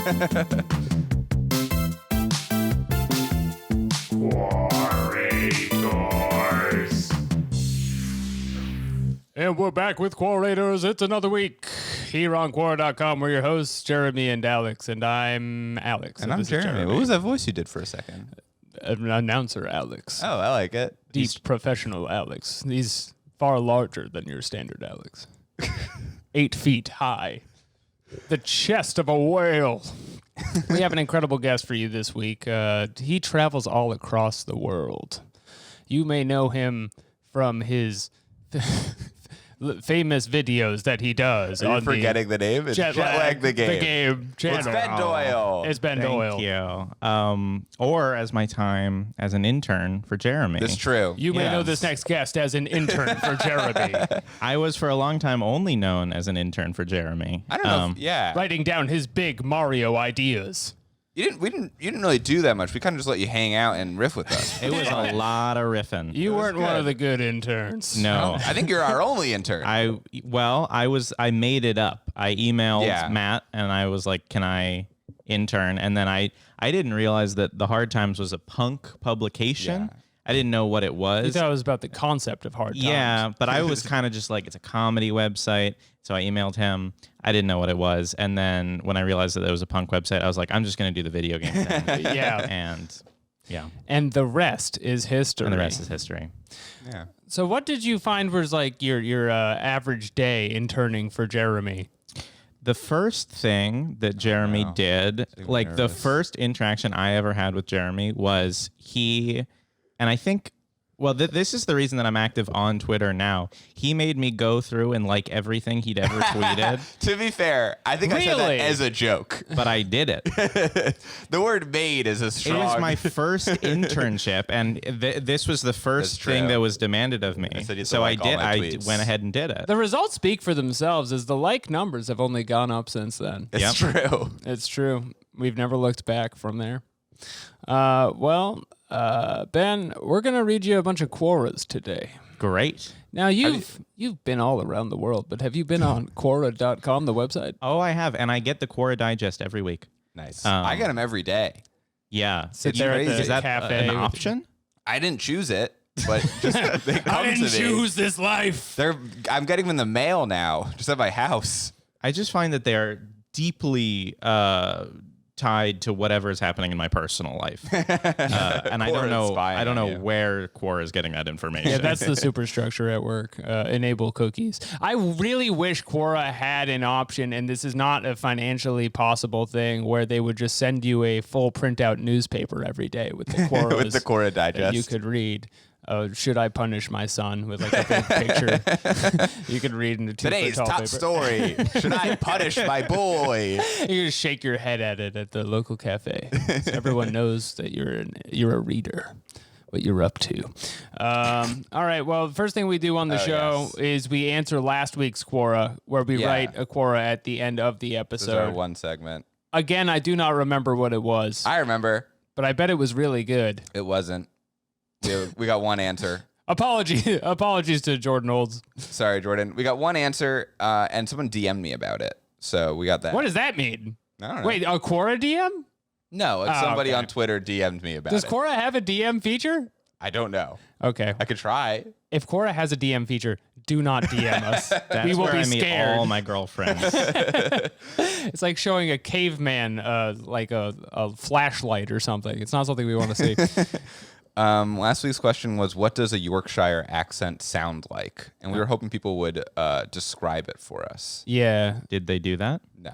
And we're back with Quarators. It's another week here on Quora.com. We're your hosts, Jeremy and Alex, and I'm Alex. And I'm Jeremy. What was that voice you did for a second? An announcer, Alex. Oh, I like it. Deep professional Alex. He's far larger than your standard Alex. 8 feet high. The chest of a whale. We have an incredible guest for you this week. He travels all across the world. You may know him from his famous videos that he does. Are you forgetting the name? It's Jetlag the Game. The Game channel. It's Ben Doyle. It's Ben Doyle. Thank you. Or as my time as an intern for Jeremy. That's true. You may know this next guest as an intern for Jeremy. I was for a long time only known as an intern for Jeremy. I don't know. Yeah. Writing down his big Mario ideas. You didn't really do that much. We kind of just let you hang out and riff with us. It was a lot of riffing. You weren't one of the good interns. No. I think you're our only intern. I made it up. I emailed Matt and I was like, can I intern? And then I didn't realize that The Hard Times was a punk publication. Yeah. I didn't know what it was. You thought it was about the concept of Hard Times. Yeah, but I was kind of just like, it's a comedy website. So I emailed him. I didn't know what it was. And then when I realized that it was a punk website, I was like, I'm just going to do the video game thing. Yeah. And the rest is history. And the rest is history. Yeah. So what did you find was like your average day interning for Jeremy? The first thing that Jeremy did, like the first interaction I ever had with Jeremy was and I think, well, this is the reason that I'm active on Twitter now. He made me go through and like everything he'd ever tweeted. To be fair, I think I said that as a joke. But I did it. The word made is a strong... It was my first internship, and this was the first thing that was demanded of me. So I went ahead and did it. The results speak for themselves as the like numbers have only gone up since then. It's true. It's true. We've never looked back from there. Ben, we're going to read you a bunch of Quoras today. Great. Now, you've been all around the world, but have you been on Quora.com, the website? Oh, I have, and I get the Quora Digest every week. Nice. I get them every day. Yeah. Sit there at the is that cafe. an option? I didn't choose it, but just they come I didn't to me. choose this life. I'm getting them in the mail now, just at my house. I just find that they're deeply tied to whatever is happening in my personal life, and I don't know where Quora is getting that information. Yeah, that's the superstructure at work. Enable cookies. I really wish Quora had an option, and this is not a financially possible thing, where they would just send you a full printout newspaper every day with the Quora with the Quora Digest you could read. Should I punish my son with like a big picture? You could read in the today's top paper. story. Should I punish my boy? You just shake your head at it at the local cafe. So everyone knows that you're a reader. What you're up to. All right. Well, the first thing we do on the show is we answer last week's Quora, where we write a Quora at the end of the episode. This is our one segment. Again, I do not remember what it was. I remember, but I bet it was really good. It wasn't. We got one answer. Apologies to Jordan Olds. Sorry, Jordan. We got one answer, and someone DM'd me about it. So we got that. What does that mean? I don't know. Wait, a Quora DM? No, it's somebody on Twitter DM'd me about it. Does Quora have a DM feature? I don't know. Okay. I could try. If Quora has a DM feature, do not DM us. That's we will where be I meet scared. all my girlfriends. It's like showing a caveman like a flashlight or something. It's not something we want to see. Last week's question was, what does a Yorkshire accent sound like? And we were hoping people would describe it for us. Yeah. Did they do that? No.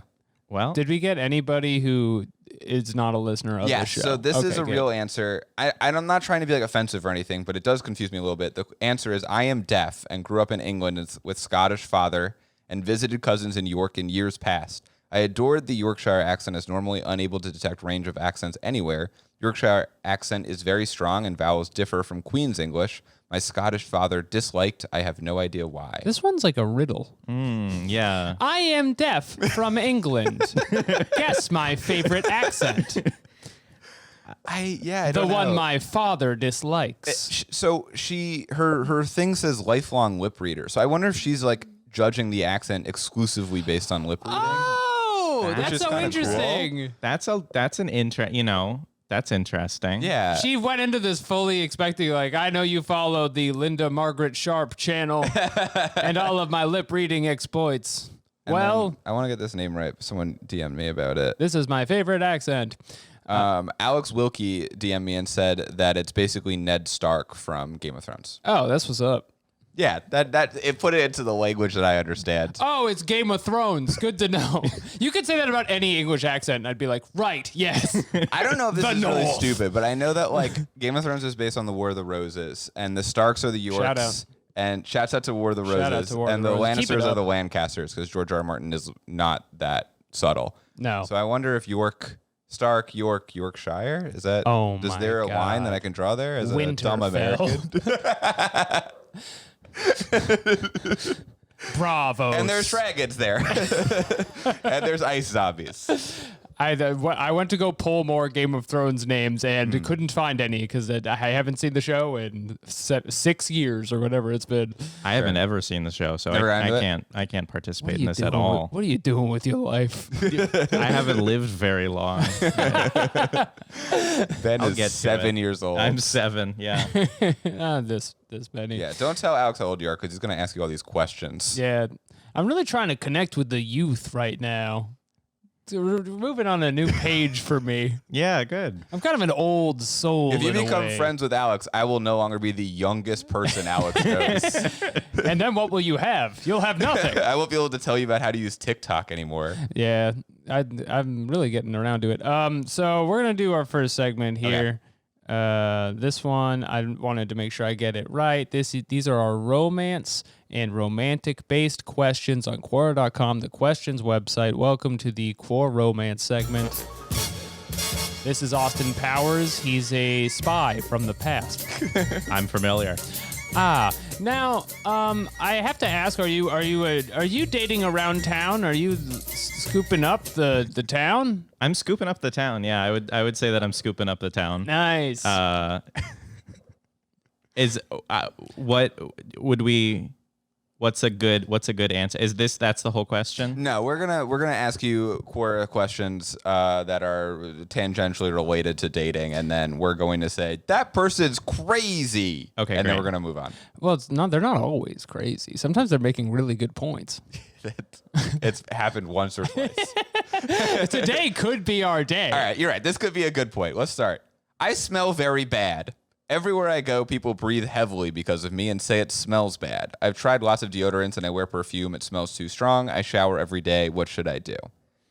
Well, did we get anybody who is not a listener of the show? So this is a real answer. I'm not trying to be like offensive or anything, but it does confuse me a little bit. The answer is, I am deaf and grew up in England with Scottish father and visited cousins in York in years past. I adored the Yorkshire accent as normally unable to detect range of accents anywhere. Yorkshire accent is very strong and vowels differ from Queen's English. My Scottish father disliked. I have no idea why. This one's like a riddle. Yeah. I am deaf from England. Guess my favorite accent. I the don't one know. my father dislikes. So her thing says lifelong lip reader. So I wonder if she's like judging the accent exclusively based on lip reading. Oh, Oh, that's is so kinda interesting. That's an interest. That's interesting. Yeah. She went into this fully expecting, like, I know you followed the Linda Margaret Sharp channel and all of my lip reading exploits. And Well, then I want to get this name right. Someone DM'd me about it. this is my favorite accent. Alex Wilkie DM'd me and said that it's basically Ned Stark from Game of Thrones. Oh, that's what's up. Yeah, that it put it into the language that I understand. Oh, it's Game of Thrones. Good to know. You could say that about any English accent, and I'd be like, right, yes. I don't know if this The is really North. stupid, but I know that like Game of Thrones is based on the War of the Roses, and the Starks are the Yorks. Shout out. And shouts out to War of the Shout out Roses, to War of and the the Roses. Keep it Lannisters are up. the Lancasters because George R. R. Martin is not that subtle. No. So I wonder if Stark, Yorkshire is that? Oh is my there a line God. that I can draw there as a dumb Winterfell. American? Bravo. And there's dragons there, and there's ice zombies. I went to go pull more Game of Thrones names and couldn't find any because I haven't seen the show in 6 years or whatever it's been. I haven't ever seen the show, so Never I into it? can't participate What are in you this doing at all. What are you doing with your life? I haven't lived very long. Ben is get to 7 it. years old. I'm 7. Yeah. This many. Yeah, don't tell Alex how old you are because he's going to ask you all these questions. Yeah, I'm really trying to connect with the youth right now. So we're moving on a new page for me. Yeah. Good. I'm kind of an old soul. If you in a become way. friends with Alex, I will no longer be the youngest person Alex knows. And then what will you have? You'll have nothing. I won't be able to tell you about how to use TikTok anymore. Yeah, I'm really getting around to it. So we're gonna do our first segment here. This one I wanted to make sure I get it right. These are our romance and romantic based questions on Quora.com, the questions website. Welcome to the Quora romance segment. This is Austin Powers. He's a spy from the past. I'm familiar. Now, I have to ask: Are you dating around town? Are you scooping up the town? I'm scooping up the town. Yeah, I would say that I'm scooping up the town. Nice. What would we? What's a good answer? That's the whole question? No, we're gonna ask you Quora questions that are tangentially related to dating, and then we're going to say that person's crazy. Okay, and then great. we're gonna move on. Well, they're not always crazy. Sometimes they're making really good points. It's happened once or twice. Today could be our day. All right, you're right. This could be a good point. Let's start. I smell very bad. Everywhere I go, people breathe heavily because of me and say it smells bad. I've tried lots of deodorants and I wear perfume. It smells too strong. I shower every day. What should I do?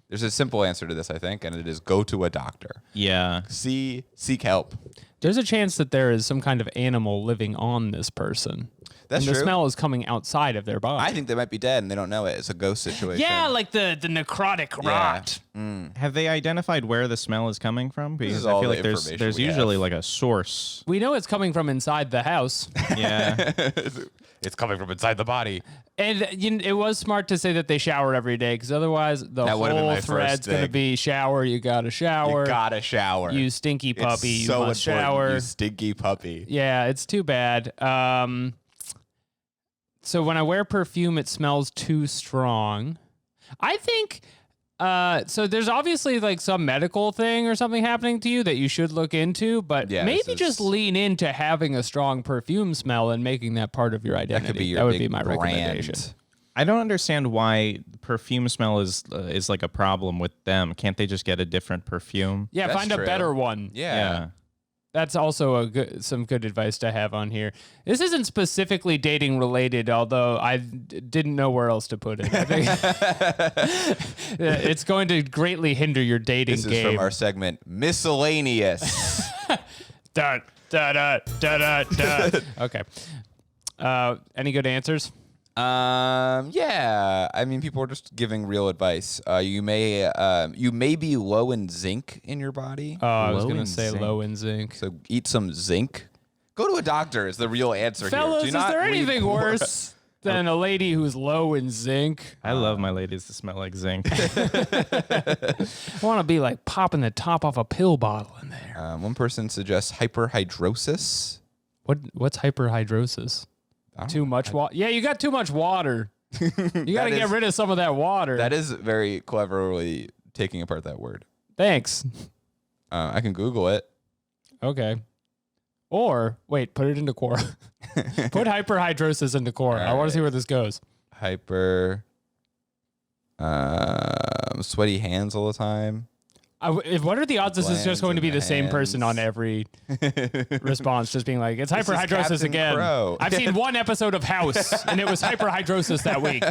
There's a simple answer to this, I think, and it is go to a doctor. Yeah. Seek help. There's a chance that there is some kind of animal living on this person. That's and the true. smell is coming outside of their body. I think they might be dead and they don't know it. It's a ghost situation. Yeah, like the necrotic Yeah. rot. Have they identified where the smell is coming from? Because is I all feel the like there's information we usually have. like a source. We know it's coming from inside the house. Yeah. It's coming from inside the body. And it was smart to say that they shower every day, because otherwise the That would've been whole my first thread's going to thing. be shower. You got to shower. You gotta shower. You stinky puppy. It's You so must important, shower. you stinky puppy. Yeah, it's too bad. So when I wear perfume, it smells too strong. I think. So there's obviously like some medical thing or something happening to you that you should look into, but Yeah, maybe this just is- lean into having a strong perfume smell and making that part of your identity. That could be your that would big be my brand. recommendation. I don't understand why perfume smell is like a problem with them. Can't they just get a different perfume? Yeah, That's find true. a better one. Yeah. That's also some good advice to have on here. This isn't specifically dating related, although I didn't know where else to put it. I think it's going to greatly hinder your dating This is game. from our segment, Miscellaneous. Dun, da, da, da, da, da. Okay. Any good answers? Yeah. I mean, people are just giving real advice. You may be low in zinc in your body. Oh, I was Low going to in say zinc. low in zinc. So eat some zinc. Go to a doctor is the real answer Fellas, here. is Do not there read anything Quora. worse than a lady who's low in zinc? I love my ladies to smell like zinc. I want to be like popping the top off a pill bottle in there. One person suggests hyperhidrosis. What's hyperhidrosis? Too much water. Yeah, you got too much water. You got to That get is- rid of some of that water. That is very cleverly taking apart that word. Thanks. I can Google it. Okay. Or, wait, put it into Quora. Put hyperhidrosis into Quora. I want to see where this goes. Sweaty hands all the time. What are the odds this is just going to be the same person on hands. every response, just being like, it's This is hyperhidrosis Captain again. Crow. I've seen one episode of House, and it was hyperhidrosis that week.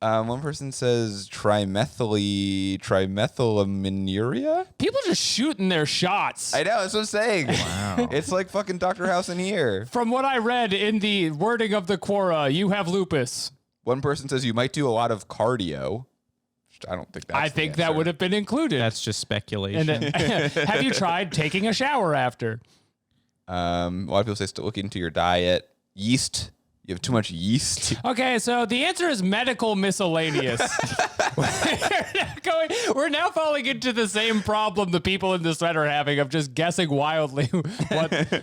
One person says trimethylaminuria. People just shooting their shots. I know, that's what I'm saying. Wow. It's like fucking Dr. House in here. From what I read in the wording of the Quora, you have lupus. One person says you might do a lot of cardio. I don't think that's I think that would have been included. That's just speculation. And then, have you tried taking a shower after? A lot of people say still look into your diet. Yeast. You have too much yeast. Okay, so the answer is medical miscellaneous. We're now falling into the same problem the people in this thread are having of just guessing wildly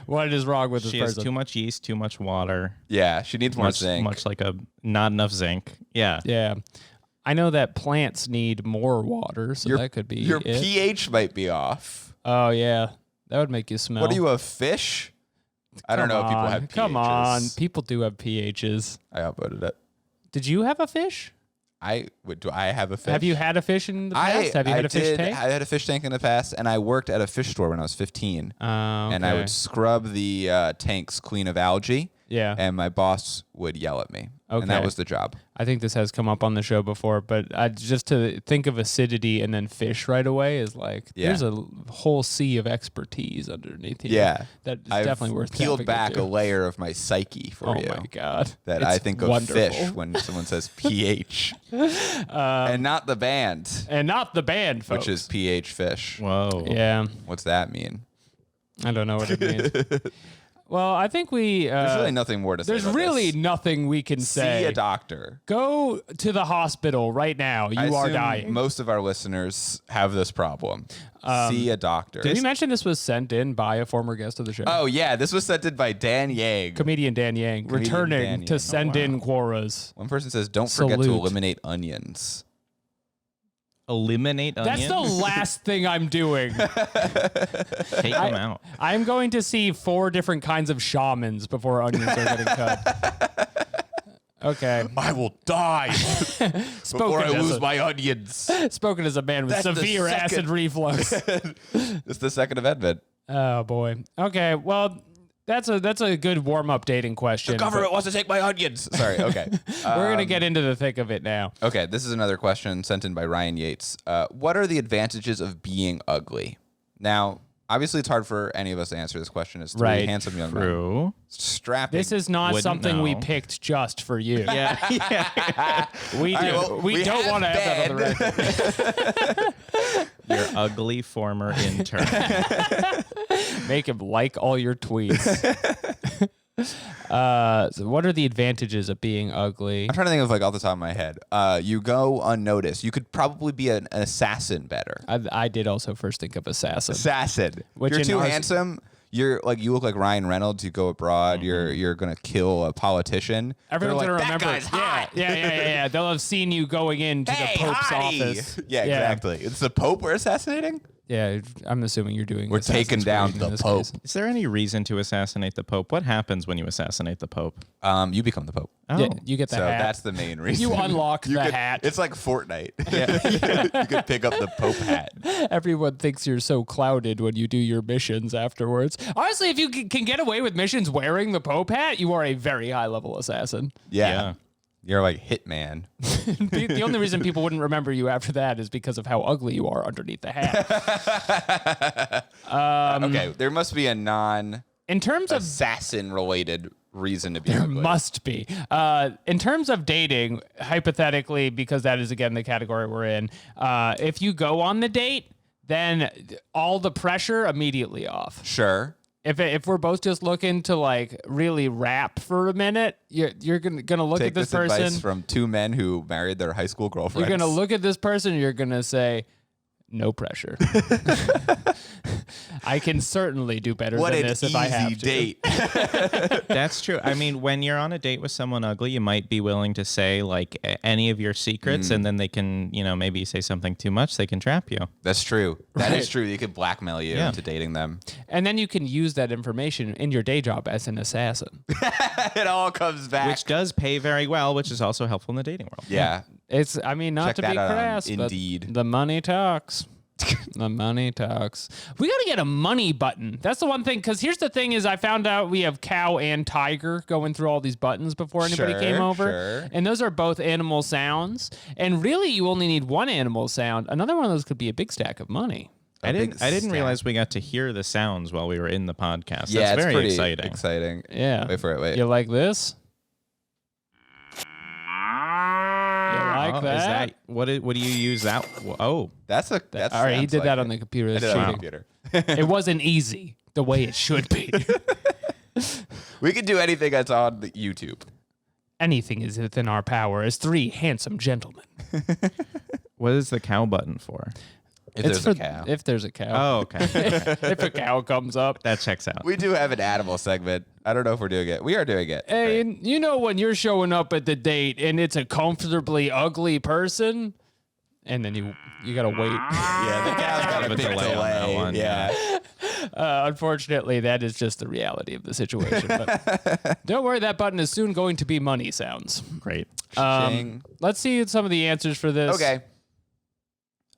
what is wrong with this She has person. too much yeast, too much water. Yeah, she needs more zinc. Much like not enough zinc. Yeah. Yeah. I know that plants need more water, so that could be Your it. pH might be off. Oh, yeah. That would make you smell. What are you, a fish? I don't know if people have pHs. Come on. People do have pHs. I upvoted it. Did you have a fish? Do I have a fish? Have you had a fish in the past? Have you had a fish tank? I had a fish tank in the past, and I worked at a fish store when I was 15. Okay. And I would scrub the tanks clean of algae. Yeah. And my boss would yell at me. And that Okay. was the job. I think this has come up on the show before, but just to think of acidity and then fish right away is like, there's a whole sea of expertise underneath here. Yeah. That is I've definitely worth peeled tapping back into. a layer of my psyche for you. Oh my God. That It's I think of wonderful. fish when someone says pH. And not the band, And not the band, folks. which is pH fish. Whoa. Yeah. What's that mean? I don't know what it means. Well, I think There's really nothing more to say. there's about really this. nothing we can say. See a doctor. Go to the hospital right now. I You are assume dying. Most of our listeners have this problem. See a doctor. Did we mention this was sent in by a former guest of the show? Oh yeah, this was sent in by Dan Yang. Comedian Dan Yang, Comedian returning Dan to Yang. send in Quoras. One person says, "Don't forget to Salute. eliminate onions." Eliminate onions? That's the last thing I'm doing. Take them out. I'm going to see 4 different kinds of shamans before onions are getting cut. Okay. I will die before I lose my onions. Spoken as a man with That's the severe second- acid reflux. It's the second of Edmund. Oh boy. Okay. Well, that's a good warm-up dating question. The government wants to take my onions. Sorry. Okay. but we're gonna get into the thick of it now. Okay. This is another question sent in by Ryan Yates. What are the advantages of being ugly? Now, obviously, it's hard for any of us to answer this question as 3 Right. handsome young men. True. Strapping. This is not Wouldn't something we know. picked just for you. Yeah. Yeah. We do. right, well, we we don't have want to have that on the record. Your ugly former intern. Make him like all your tweets. So what are the advantages of being ugly? I'm trying to think of like off the top of my head. You go unnoticed. You could probably be an assassin better. I did also first think of assassin. Assassin. Which You're in too ours- handsome. You look like Ryan Reynolds. You go abroad. You're gonna kill a politician. Everyone's They're gonna like, remember. That guy's hot. Yeah. They'll have seen you going into Hey, the Pope's hi. office. Yeah, exactly. It's the Pope we're assassinating. Yeah, I'm assuming you're doing. We're Assassin's taking down Creed in the this Pope. case. Is there any reason to assassinate the Pope? What happens when you assassinate the Pope? You become the Pope. Oh. Yeah, you get the So hat. that's the main reason. You unlock the could- hat. It's like Fortnite. You could pick up the Pope hat. Everyone thinks you're so clouded when you do your missions afterwards. Honestly, if you can get away with missions wearing the Pope hat, you are a very high level assassin. Yeah. You're like Hitman. The only reason people wouldn't remember you after that is because of how ugly you are underneath the hat. Okay, there must be a In terms of non-assassin related reason to be There ugly. must be. In terms of dating, hypothetically, because that is, again, the category we're in, if you go on the date, then all the pressure immediately off. Sure. If we're both just looking to, like, really rap for a minute, you're gonna look Take at this this advice person. from 2 men who married their high school girlfriends. You're going to look at this person and you're going to say, no pressure. I can certainly do better What than an this if I have easy to. date. That's true. I mean, when you're on a date with someone ugly, you might be willing to say like any of your secrets, and then they can, maybe say something too much, they can trap you. That's true. That is true. You could blackmail you into dating them. And then you can use that information in your day job as an assassin. It all comes back. Which does pay very well, which is also helpful in the dating world. Yeah. It's, I mean, not Check to be that out on crass, but Indeed. the money talks. The money talks. We got to get a money button. That's the one thing. Because here's the thing: is I found out we have cow and tiger going through all these buttons before anybody came over, and those are both animal sounds. And really, you only need one animal sound. Another one of those could be a big stack of money. I didn't realize we got to hear the sounds while we were in the podcast. Yeah, That's it's very pretty exciting. Yeah. Wait for it. Wait. You like this? You like that? Is that what do you use that? Oh, That's all right. He did that on the computer. I That's did it on the cheating. computer. It wasn't easy the way it should be. We could do anything that's on the YouTube. Anything is within our power as three handsome gentlemen. what is the cow button for? If there's a cow. If there's a cow. Oh, okay. If a cow comes up. That checks out. We do have an animal segment. I don't know if we're doing it. We are doing it. Hey, and you know when you're showing up at the date and it's a comfortably ugly person, and then you gotta wait. Yeah, the cow's got a Have big a delay on that one, Yeah. Unfortunately, that is just the reality of the situation. But don't worry, that button is soon going to be money sounds. Great. Let's see some of the answers for this. Okay.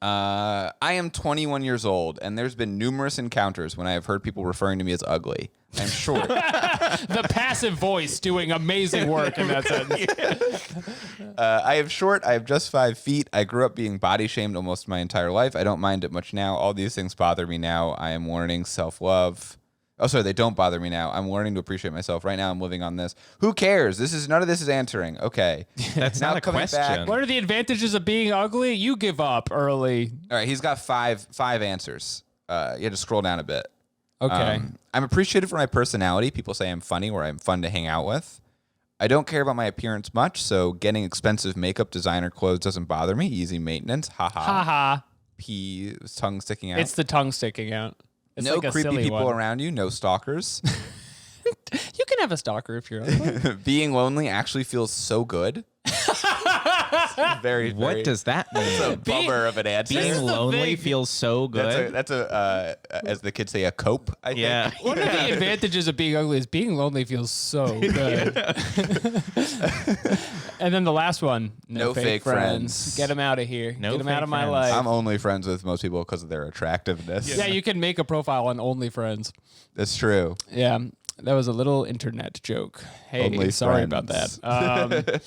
I am 21 years old, and there's been numerous encounters when I have heard people referring to me as ugly. I'm short. The passive voice doing amazing work in that sentence. I am short. I have just 5 feet. I grew up being body shamed almost my entire life. I don't mind it much now. All these things bother me now. I am learning self-love. Oh, sorry, they don't bother me now. I'm learning to appreciate myself. Right now, I'm living on this. Who cares? None of this is answering. Okay. That's Now not a coming question. back- What are the advantages of being ugly? You give up early. All right, he's got five answers. You had to scroll down a bit. Okay. I'm appreciated for my personality. People say I'm funny or I'm fun to hang out with. I don't care about my appearance much, so getting expensive makeup, designer clothes doesn't bother me. Easy maintenance. Ha ha. Haha. P, tongue sticking out. It's the tongue sticking out. It's no like a creepy silly people one. around you. No stalkers. You can have a stalker if you're ugly. Being lonely actually feels so good. Very. What does that It's a mean? bummer of an answer. This is Being the lonely thing. feels so good. That's a as the kids say, a cope. I think. Yeah. One of the advantages of being ugly is being lonely feels so good. And then the last one, No fake friends. Get them out of here. No Get them fake out of my friends. life. I'm only friends with most people because of their attractiveness. Yeah, you can make a profile on OnlyFriends. That's true. Yeah, that was a little internet joke. Hey, Only sorry about friends. that.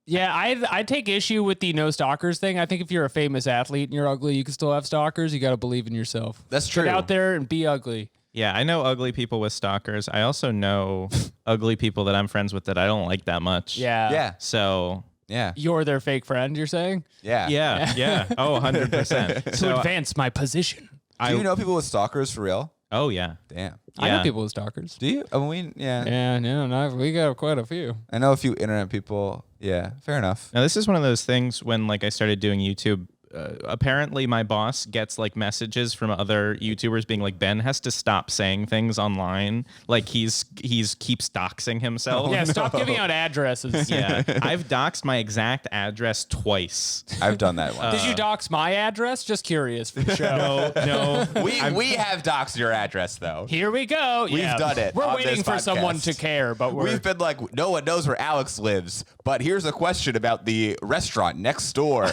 Yeah, I take issue with the no stalkers thing. I think if you're a famous athlete and you're ugly, you can still have stalkers. You got to believe in yourself. That's true. Get out there and be ugly. Yeah, I know ugly people with stalkers. I also know ugly people that I'm friends with that I don't like that much. Yeah. Yeah. So, Yeah. You're their fake friend, you're saying? Yeah. yeah. Oh, 100%. To So, advance my position. Do you know people with stalkers for real? oh, yeah. Damn. I know Yeah. people with stalkers. Do you? I mean, yeah. Yeah, no, we got quite a few. I know a few internet people. Yeah. Fair enough. Now, this is one of those things when, like, I started doing YouTube. Apparently, my boss gets like messages from other YouTubers being like, Ben has to stop saying things online. Like he's keeps doxing himself. Yeah, stop giving out addresses. Yeah, I've doxed my exact address twice. I've done that one. Did you dox my address? Just curious for the show. No, we have doxed your address though. Here we go. We've Yeah. done it We're on waiting this for someone podcast. to care, but We've been like, no one knows where Alex lives, but here's a question about the restaurant next door.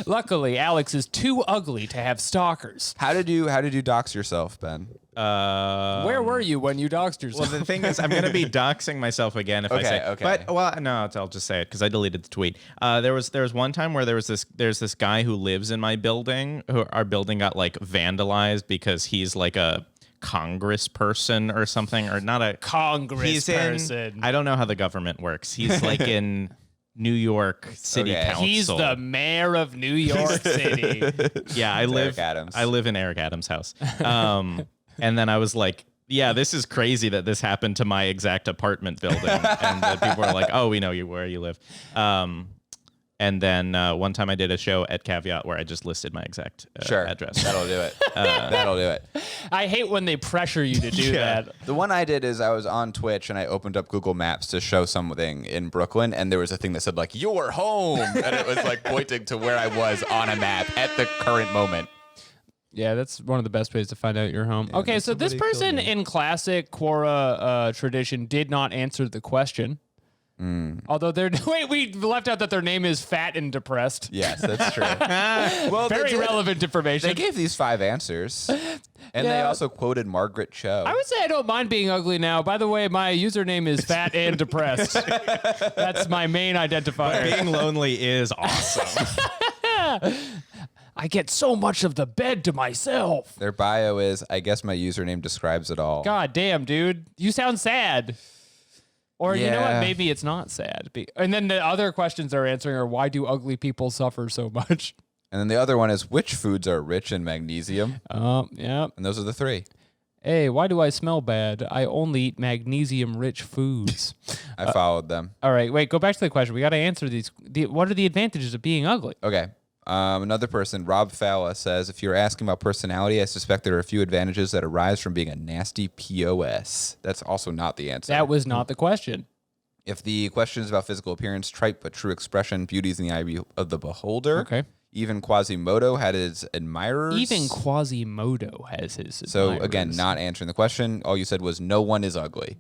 luckily Alex is too ugly to have stalkers. How did you dox yourself, Ben? Where were you when you doxed yourself? Well, the thing is, I'm going to be doxing myself again if I say. Okay. But no, I'll just say it because I deleted the tweet. There was one time where there's this guy who lives in my building. Our building got like vandalized because he's like a Congress person or something, or not a Congress he's person. In, I don't know how the government works. He's like in New York City Okay. Council. He's the mayor of New York City. Yeah, Eric Adams. I live in Eric Adams' house. And then I was like, yeah, this is crazy that this happened to my exact apartment building. And people were like, oh, we know where you live. And then one time I did a show at Caveat where I just listed my exact address. That'll do it. That'll do it. I hate when they pressure you to do that. The one I did is I was on Twitch and I opened up Google Maps to show something in Brooklyn, and there was a thing that said like "You're home," and it was like pointing to where I was on a map at the current moment. Yeah, that's one of the best ways to find out you're home. Yeah, okay, so this person in classic Quora tradition did not answer the question. Although we left out that their name is Fat and Depressed. Yes, that's true. Well, very relevant information. They gave these 5 answers, and they also quoted Margaret Cho. I would say I don't mind being ugly now. By the way, my username is Fat and Depressed. That's my main identifier. Being lonely is awesome. I get so much of the bed to myself. Their bio is, I guess my username describes it all. God damn, dude. You sound sad. Or you know what? Maybe it's not sad. And then the other questions they're answering are, why do ugly people suffer so much? And then the other one is, which foods are rich in magnesium? Yeah. And those are the 3. Hey, why do I smell bad? I only eat magnesium-rich foods. I followed them. All right, wait, go back to the question. We got to answer these. What are the advantages of being ugly? Okay. Another person, Rob Falla, says, if you're asking about personality, I suspect there are a few advantages that arise from being a nasty POS. That's also not the answer. That was not the question. If the question is about physical appearance, trite but true expression, beauty is in the eye of the beholder. Okay. Even Quasimodo had his admirers. Even Quasimodo has his admirers. So, again, not answering the question. All you said was, no one is ugly.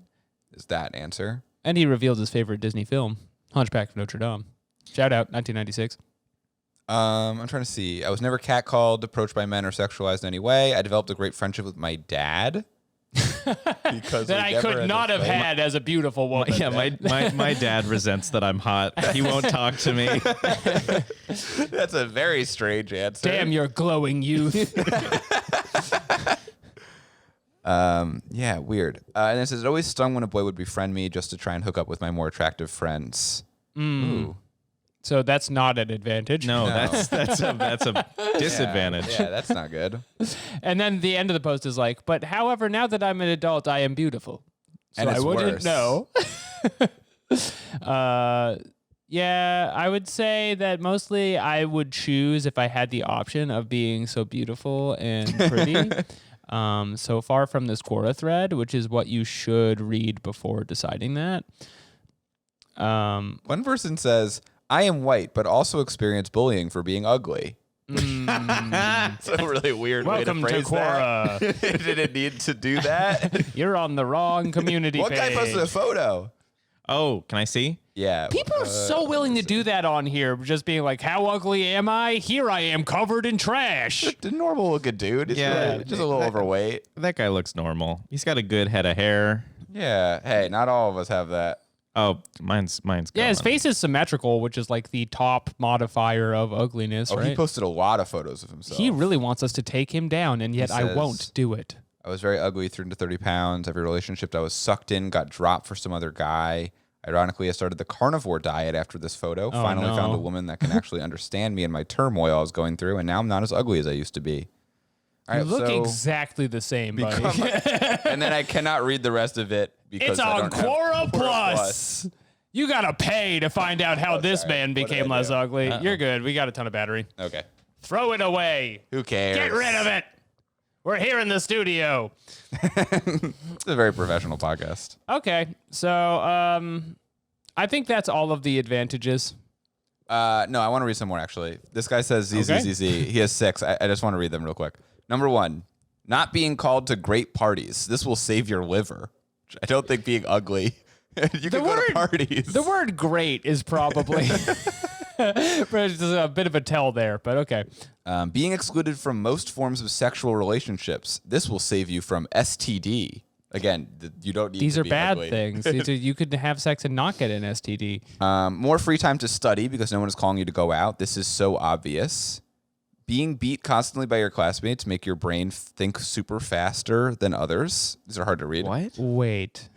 Is that answer? And he revealed his favorite Disney film, Hunchback of Notre Dame. Shout out, 1996. I'm trying to see. I was never catcalled, approached by men, or sexualized in any way. I developed a great friendship with my dad. Because that I could not have had as a beautiful woman. Yeah, my dad resents that I'm hot. He won't talk to me. That's a very strange answer. Damn your glowing youth. Yeah, weird. And it says, it always stung when a boy would befriend me just to try and hook up with my more attractive friends. Ooh. So that's not an advantage. No. That's a disadvantage. Yeah, that's not good. And then the end of the post is like, but however, now that I'm an adult, I am beautiful. So and it's I wouldn't worse. know. Yeah, I would say that mostly I would choose if I had the option of being so beautiful and pretty. So far from this Quora thread, which is what you should read before deciding that. One person says, I am white, but also experience bullying for being ugly. It's a really weird Welcome way to phrase Quora. that. Did it need to do that? You're on the wrong community What page. guy posted a photo? Oh, can I see? Yeah. People are so willing to do that on here, just being like, how ugly am I? Here I am covered in trash. The normal looking dude. He's really just a little overweight. That guy looks normal. He's got a good head of hair. Yeah. Hey, not all of us have that. Oh, mine's gone. Yeah, his face is symmetrical, which is like the top modifier of ugliness, right? He posted a lot of photos of himself. He really wants us to take him down, and yet I says, won't do it. I was very ugly, 3 to 30 pounds. Every relationship I was sucked in got dropped for some other guy. Ironically, I started the carnivore diet after this photo. Finally found a woman that can actually understand me and my turmoil I was going through, and now I'm not as ugly as I used to be. All right, you look exactly the same, buddy. And then I cannot read the rest of it because it's I on don't have Quora Plus. You gotta pay to find out how this man became less ugly. You're good. We got a ton of battery. Okay. Throw it away. Who cares? Get rid of it. We're here in the studio. It's a very professional podcast. Okay, so I think that's all of the advantages. No, I want to read some more, actually. This guy says ZZZZ. He has 6. I just want to read them real quick. Number 1, not being called to great parties. This will save your liver. I don't think being ugly. You can go to parties. The word great is probably it's a bit of a tell there, but okay. Being excluded from most forms of sexual relationships. This will save you from STD. Again, you don't need These to are be bad ugly. things. You could have sex and not get an STD. More free time to study because no one is calling you to go out. This is so obvious. Being beat constantly by your classmates make your brain think super faster than others. These are hard to read. What? Wait.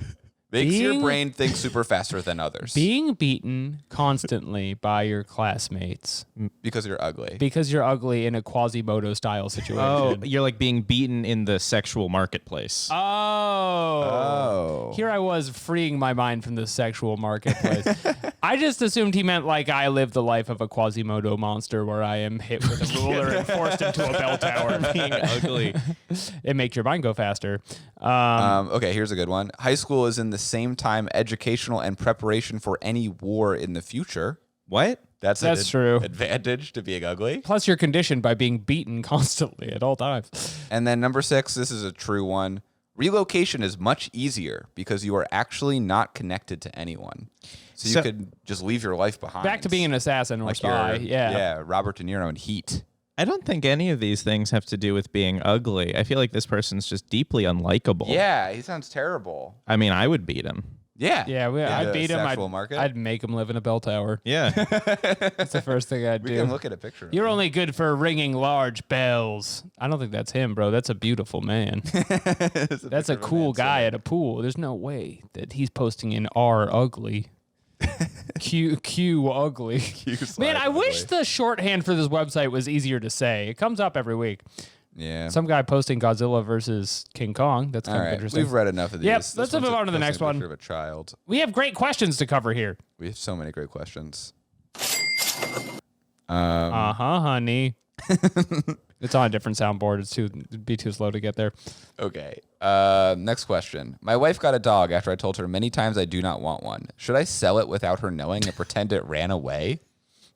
Makes your brain think super faster than others. Being beaten constantly by your classmates Because you're ugly. because you're ugly in a Quasimodo style situation. Oh, you're like being beaten in the sexual marketplace. Oh. Here I was freeing my mind from the sexual marketplace. I just assumed he meant like I live the life of a Quasimodo monster where I am hit with a ruler and forced into a bell tower. Being ugly. It makes your mind go faster. Okay, here's a good one. High school is in the same time educational and preparation for any war in the future. What? That's true. Advantage to being ugly. Plus, you're conditioned by being beaten constantly at all times. And then number 6, this is a true one. Relocation is much easier because you are actually not connected to anyone. So you could just leave your life behind. Back to being an assassin or spy. Yeah, Robert De Niro in Heat. I don't think any of these things have to do with being ugly. I feel like this person's just deeply unlikable. Yeah, he sounds terrible. I mean, I would beat him. Yeah. Yeah, I'd beat him. Market. I'd make him live in a bell tower. Yeah. That's the first thing I'd do. We can look at a picture. You're only good for ringing large bells. I don't think that's him, bro. That's a beautiful man. That's a cool guy at a pool. There's no way that he's posting in R ugly. Q ugly. Man, I wish the shorthand for this website was easier to say. It comes up every week. Yeah. Some guy posting Godzilla versus King Kong. That's kind of interesting. We've read enough of these. Yep, let's move on to the next one. Picture of a child. We have great questions to cover here. We have so many great questions. Honey. It's on a different soundboard. It'd be too slow to get there. Okay. Next question. My wife got a dog after I told her many times I do not want one. Should I sell it without her knowing and pretend it ran away?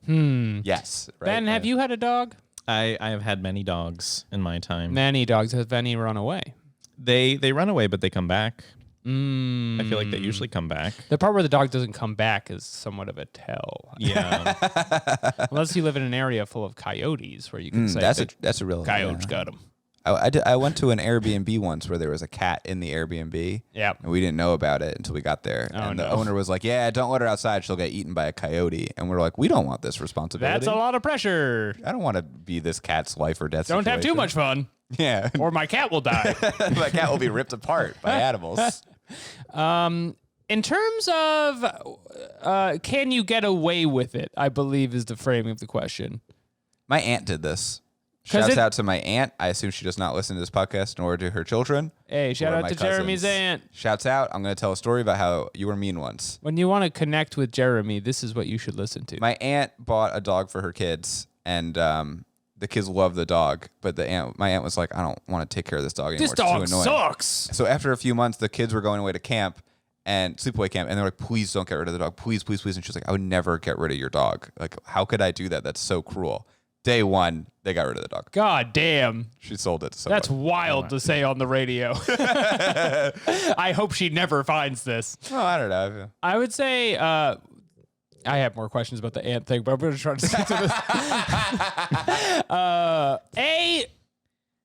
Yes. Right? Ben, have you had a dog? I have had many dogs in my time. Many dogs. Have any run away? They run away, but they come back. I feel like they usually come back. The part where the dog doesn't come back is somewhat of a tell. Yeah. Unless you live in an area full of coyotes where you can say that's a real coyotes got them. I went to an Airbnb once where there was a cat in the Airbnb. Yep. And we didn't know about it until we got there. And the owner was like, yeah, don't let her outside. She'll get eaten by a coyote. And we're like, we don't want this responsibility. That's a lot of pressure. I don't want to be this cat's life or death Don't have too situation. much fun. Yeah. Or my cat will die. My cat will be ripped apart by animals. In terms of can you get away with it, I believe is the framing of the question. My aunt did this. Shouts out to my aunt. I assume she does not listen to this podcast, nor to her children. Hey, shout out to Jeremy's aunt. Shouts out. I'm going to tell a story about how you were mean once. When you want to connect with Jeremy, this is what you should listen to. My aunt bought a dog for her kids, and the kids love the dog, but my aunt was like, I don't want to take care of this dog anymore. This dog sucks. So after a few months, the kids were going away to camp and sleepaway camp, and they're like, please don't get rid of the dog. Please, please, please. And she's like, I would never get rid of your dog. Like, how could I do that? That's so cruel. Day one, they got rid of the dog. God damn. She sold it to someone. That's wild to say on the radio. I hope she never finds this. Oh, I don't know. I would say I have more questions about the ant thing, but I'm going to try to stick to this.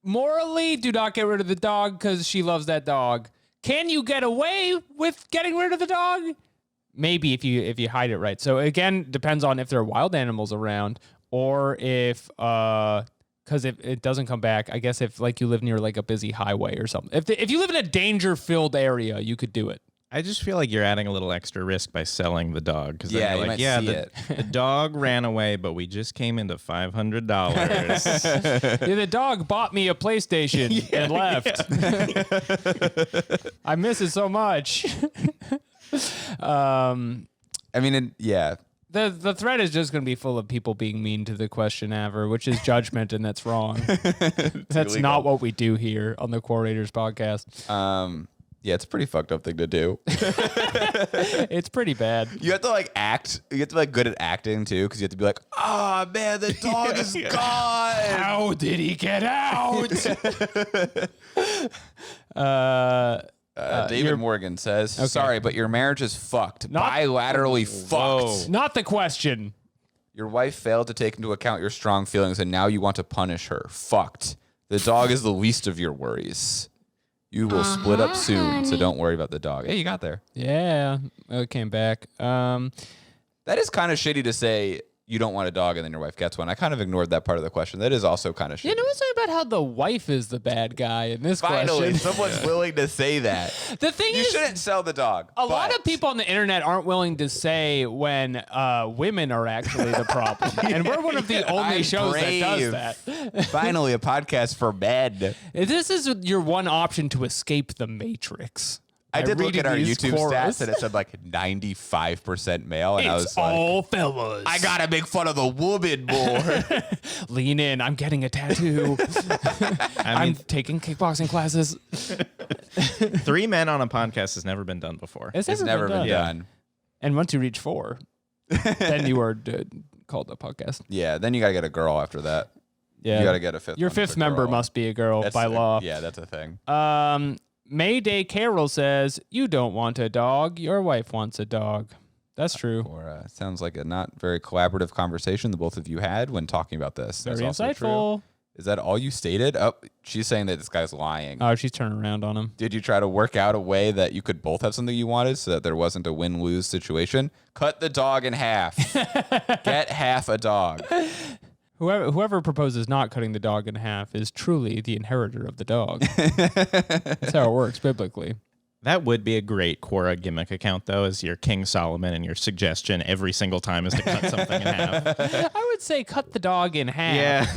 Morally, do not get rid of the dog because she loves that dog. Can you get away with getting rid of the dog? Maybe if you hide it right. So again, depends on if there are wild animals around or if because if it doesn't come back, I guess if like you live near like a busy highway or something. If you live in a danger-filled area, you could do it. I just feel like you're adding a little extra risk by selling the dog. Because Yeah, you're you like, might see it. The dog ran away, but we just came into $500. Yeah, the dog bought me a PlayStation and left. I miss it so much. I mean, yeah. The thread is just going to be full of people being mean to the question ever, which is judgment, and that's wrong. That's illegal. not what we do here on the Quarators podcast. Yeah, it's a pretty fucked up thing to do. It's pretty bad. You have to like act. You have to be like good at acting too, because you have to be like, "Oh man, the dog is gone. How did he get out?" David Morgan says, "Sorry, but your marriage is fucked. Bilaterally fucked. Not the question. Your wife failed to take into account your strong feelings, and now you want to punish her. Fucked. The dog is the least of your worries. You will split up soon, so don't worry about the dog." Hey, you got there. Yeah, it came back. That is kind of shitty to say. you don't want a dog and then your wife gets one. I kind of ignored that part of the question. That is also kind of shitty. You know, it's about how the wife is the bad guy in this Finally, question. someone's willing to say that. The thing You is, shouldn't sell the dog. a lot of people on the internet aren't willing to say when women are actually the problem. And we're one of the only I'm shows brave. that does that. Finally, a podcast for men. This is your one option to escape the Matrix. I did look reading at our these YouTube Quoras. stats and it said like 95% male. And I was It's like, all fellas. I gotta make fun of the woman more. Lean in. I'm getting a tattoo. I'm taking kickboxing classes. 3 men on a podcast has never been done before. It's never been done. And once you reach 4, then you are called a podcast. Yeah, then you gotta get a girl after that. Yeah, You gotta get a fifth. Your one fifth for member girl. must be a girl That's by law. Yeah, that's a thing. Mayday Carol says, "You don't want a dog. Your wife wants a dog." That's true. Or sounds like a not very collaborative conversation the both of you had when talking about this. Very That's also true. insightful. Is that all you stated? Oh, she's saying that this guy's lying. Oh, she's turning around on him. Did you try to work out a way that you could both have something you wanted so that there wasn't a win-lose situation? Cut the dog in half. Get half a dog. Whoever proposes not cutting the dog in half is truly the inheritor of the dog. That's how it works biblically. That would be a great Quora gimmick account, though, as your King Solomon, and your suggestion every single time is to cut something in half. I would say cut the dog in half.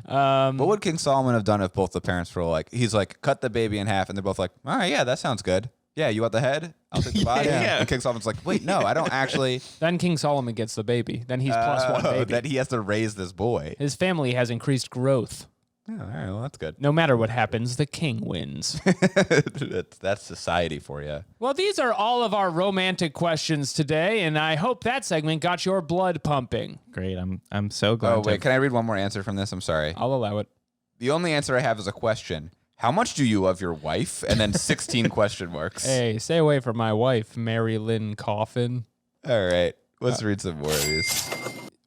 Yeah. What would King Solomon have done if both the parents were like, he's like, cut the baby in half, and they're both like, all right, yeah, that sounds good. Yeah, you want the head? I'll take the body. Yeah. And King Solomon's like, wait, no, I don't actually. Then King Solomon gets the baby. Then he's plus one baby. That he has to raise this boy. His family has increased growth. Oh, all right, well, that's good. No matter what happens, the king wins. That's society for you. Well, these are all of our romantic questions today, and I hope that segment got your blood pumping. Great. I'm so glad. Oh, wait, can I read one more answer from this? I'm sorry. I'll allow it. The only answer I have is a question. How much do you love your wife? And then 16 question marks. Hey, stay away from my wife, Mary Lynn Coffin. All right, let's read some more of these.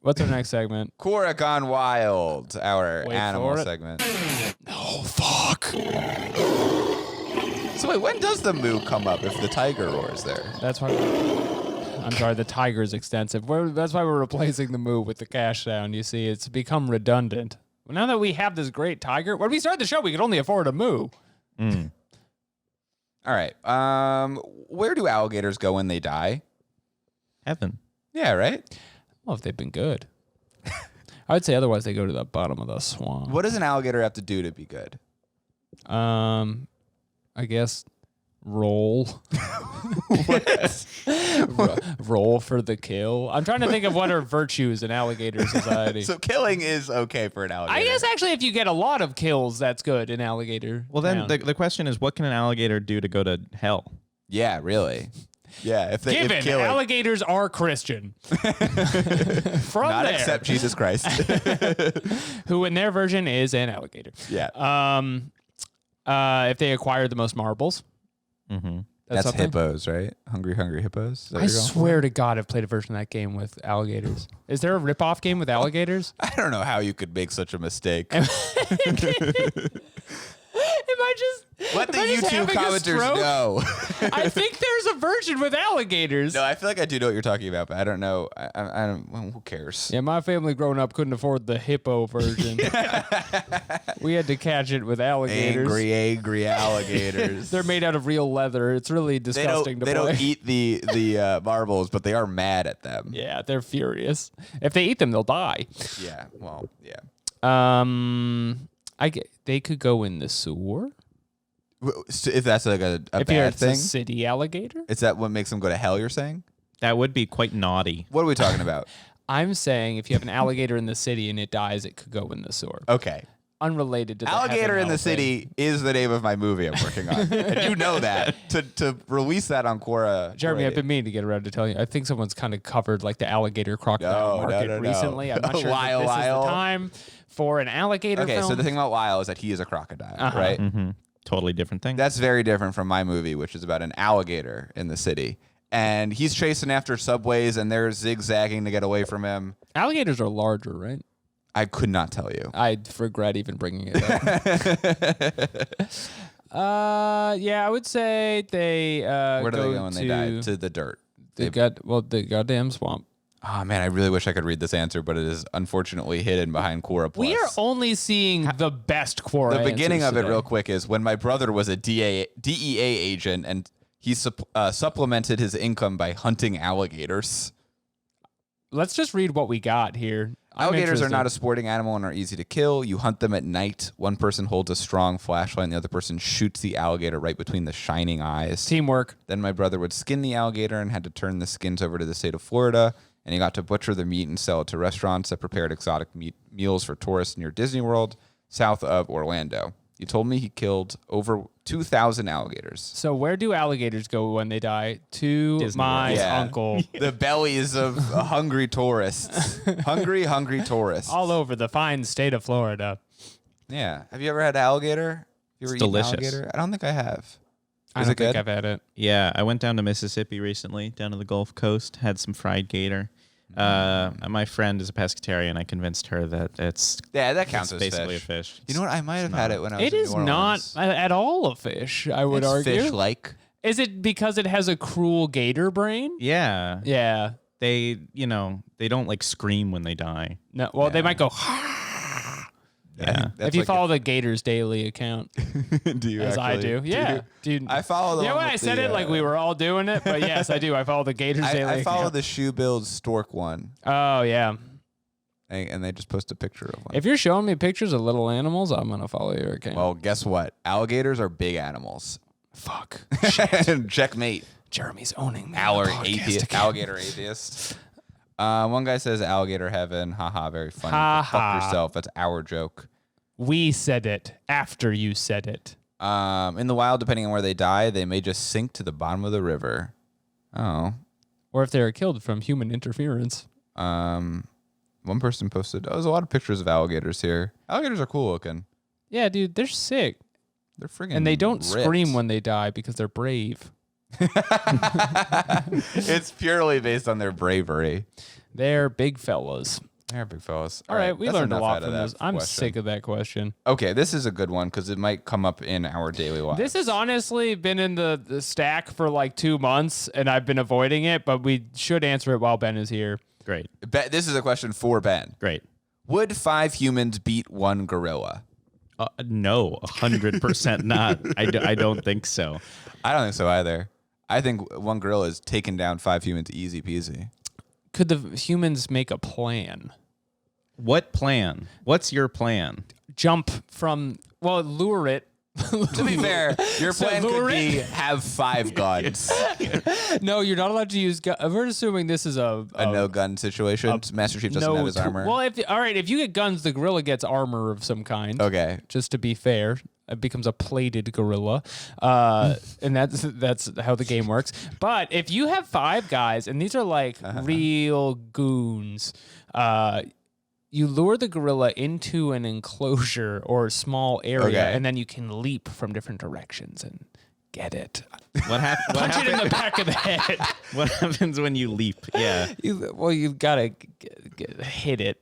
What's our next segment? Quora Gone Wild, our Wait animal for it. segment. Oh, fuck. So wait, when does the moo come up if the tiger roars there? That's why. I'm sorry, the tiger's extensive. That's why we're replacing the moo with the cash sound. You see, it's become redundant. Well, now that we have this great tiger, when we started the show, we could only afford a moo. Mm. All right. Where do alligators go when they die? Heaven. Yeah, right? Well, if they've been good. I would say otherwise they go to the bottom of the swamp. What does an alligator have to do to be good? I guess roll. Roll for the kill. I'm trying to think of what are virtues in alligator society. So killing is okay for an alligator. I guess actually if you get a lot of kills, that's good in alligator. Well, then town. the question is, what can an alligator do to go to hell? Yeah, really. Yeah, if Given killing, alligators are Christian. From not there, except Jesus Christ. who in their version is an alligator. Yeah. If they acquire the most marbles. Mm-hmm. That's something. hippos, right? Hungry hippos. Is that I what you're going for? swear to God, I've played a version of that game with alligators. Is there a rip-off game with alligators? I don't know how you could make such a mistake. Am I just Let the am I just YouTube having a commenters stroke? know. I think there's a version with alligators. No, I feel like I do know what you're talking about, but I don't know. I don't. Well, who cares? Yeah, my family growing up couldn't afford the hippo version. We had to catch it with alligators. Angry alligators. They're made out of real leather. It's really disgusting to They play. don't eat the marbles, but they are mad at them. Yeah, they're furious. If they eat them, they'll die. Yeah. Well. Yeah. They could go in the sewer. So if that's like a If bad it's a thing, city alligator. is that what makes them go to hell? You're saying? That would be quite naughty. What are we talking about? I'm saying if you have an alligator in the city and it dies, it could go in the sewer. Okay. Unrelated to the Alligator heaven in the hell City thing. is the name of my movie I'm working on. And you know that. To release that on Quora. Jeremy, I've Quora- been meaning to get around to telling you. I think someone's kind of covered like the alligator crocodile No, market no. recently. I'm not sure Lyle, if this Lyle. is the time for an alligator Okay, film. so the thing about Lyle is that he is a crocodile, Uh-huh. right? Mm-hmm. Totally different thing. That's very different from my movie, which is about an alligator in the city. And he's chasing after subways, and they're zigzagging to get away from him. Alligators are larger, right? I could not tell you. I regret even bringing it up. Yeah, I would say they Where do go they go when they die? To the dirt. the goddamn swamp. Oh man, I really wish I could read this answer, but it is unfortunately hidden behind Quora Plus. We are only seeing the best Quora. The beginning of it, today. real quick, is when my brother was a DEA agent, and he supplemented his income by hunting alligators. Let's just read what we got here. Alligators are not a sporting animal and are easy to kill. You hunt them at night. One person holds a strong flashlight and the other person shoots the alligator right between the shining eyes. Teamwork. Then my brother would skin the alligator and had to turn the skins over to the state of Florida. And he got to butcher the meat and sell it to restaurants that prepared exotic meat meals for tourists near Disney World, south of Orlando. He told me he killed over 2,000 alligators. So where do alligators go when they die? To Disney my World. uncle. The bellies of hungry tourists. Hungry tourists. All over the fine state of Florida. Yeah. Have you ever had alligator? You ever It's eaten delicious. alligator? I don't think I have. I Is don't it good? think I've had it. Yeah, I went down to Mississippi recently, down to the Gulf Coast, had some fried gator. My friend is a pescatarian. I convinced her that it's that counts as basically fish. a fish. You know what? I might have had it when I was It in is New not Orleans. at all a fish, I would It's argue. fish-like. Is it because it has a cruel gator brain? Yeah. Yeah. They don't like scream when they die. No. Well, they might go. Yeah. If you follow the Gators Daily account, do you as I do, yeah, dude. I follow the You know one when I with said the, it like we were all doing it, but yes, I do. I follow the Gators Daily. I follow account. the Shoe Build Stork one, Oh yeah. and they just post a picture of one. If you're showing me pictures of little animals, I'm gonna follow your account. Well, guess what? Alligators are big animals. Fuck. Checkmate. Jeremy's owning me. on the podcast again. Alligator atheist. One guy says alligator heaven. Haha, very funny. Ha Go fuck ha. yourself. That's our joke. We said it after you said it. In the wild, depending on where they die, they may just sink to the bottom of the river. Oh. Or if they are killed from human interference. One person posted, there's a lot of pictures of alligators here. Alligators are cool looking. Yeah, dude, they're sick. They're friggin' And they don't ripped. scream when they die because they're brave. It's purely based on their bravery. They're big fellas. They're big fellas. All right, we that's learned a enough lot out of from that this. I'm question. sick of that question. Okay, this is a good one because it might come up in our daily lives. This has honestly been in the stack for like 2 months, and I've been avoiding it, but we should answer it while Ben is here. Great. This is a question for Ben. Great. Would 5 humans beat 1 gorilla? No, 100% not. I don't think so. I don't think so either. I think 1 gorilla is taking down 5 humans easy peasy. Could the humans make a plan? What plan? What's your plan? Jump from, well, lure it. To be fair, your plan could lure be have 5 guns. No, you're not allowed to use guns. We're assuming this is a No-gun situation. Master Chief doesn't have his armor. Well, all right, if you get guns, the gorilla gets armor of some kind. Okay. Just to be fair, it becomes a plated gorilla, and that's how the game works. But if you have 5 guys, and these are like real goons, you lure the gorilla into an enclosure or a small area, Okay. and then you can leap from different directions and get it. What happens? Punch it in the back of the head. What happens when you leap? Yeah. You've got to hit it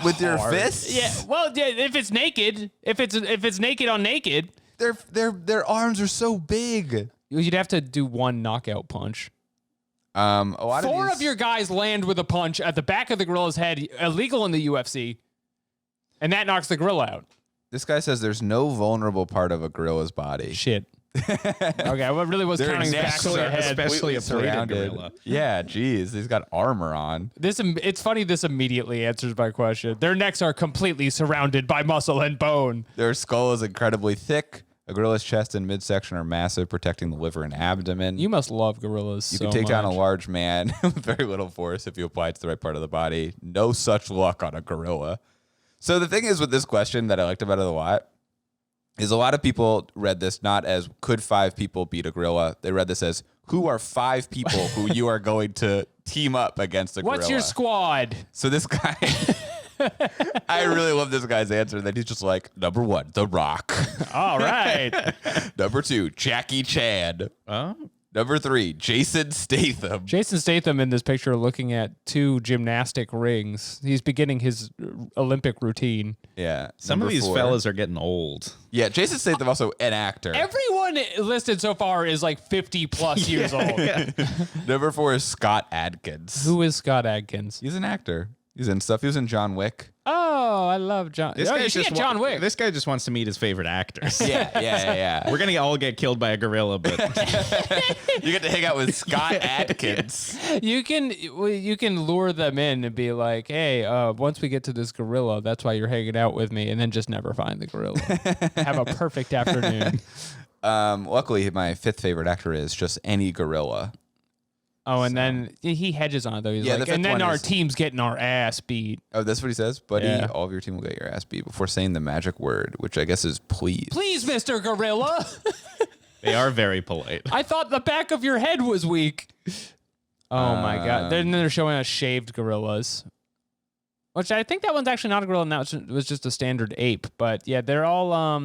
With your hard. fists? Yeah. Well, yeah, if it's naked, if it's naked on naked, Their arms are so big. you'd have to do 1 knockout punch. A lot 4 these- of your guys land with a punch at the back of the gorilla's head, illegal in the UFC, and that knocks the gorilla out. This guy says there's no vulnerable part of a gorilla's body. Shit. Okay, I really was Their counting the back necks of the are head. especially a plated surrounded. gorilla. Yeah, geez, he's got armor on. It's funny. This immediately answers my question. Their necks are completely surrounded by muscle and bone. Their skull is incredibly thick. A gorilla's chest and midsection are massive, protecting the liver and abdomen. You must love gorillas. You so can take down a much. large man with very little force if you apply it to the right part of the body. No such luck on a gorilla. So the thing is with this question that I liked about it a lot is a lot of people read this not as could 5 people beat a gorilla. They read this as who are 5 people who you are going to team up against a gorilla. What's your squad? So this guy, I really love this guy's answer that he's just like, number 1, The Rock. All right. Number 2, Jackie Chan. Oh, Number 3, Jason Statham. Jason Statham in this picture looking at 2 gymnastic rings. He's beginning his Olympic routine. Yeah. Some of these fellas are getting old. Yeah, Jason Statham also an actor. Everyone listed so far is like 50 plus years old. Yeah. Number 4 is Scott Adkins. Who is Scott Adkins? He's an actor. He's in stuff. He was in John Wick. Oh, I love John. This You guy should just get John Wick. This guy just wants to meet his favorite actors. Yeah. We're gonna all get killed by a gorilla, but You get to hang out with Scott Adkins. You can lure them in and be like, hey, once we get to this gorilla, that's why you're hanging out with me, and then just never find the gorilla. Have a perfect afternoon. Luckily, my 5th favorite actor is just any gorilla. Oh, and then he hedges on it, though. He's Yeah, like, the and fifth then one our is- team's getting our ass beat. Oh, that's what he says? Buddy, Yeah. all of your team will get your ass beat before saying the magic word, which I guess is please. Please, Mr. Gorilla. they are very polite. I thought the back of your head was weak. Oh, my God. Then they're showing us shaved gorillas, which I think that one's actually not a gorilla, and that was just a standard ape. But, yeah, they're all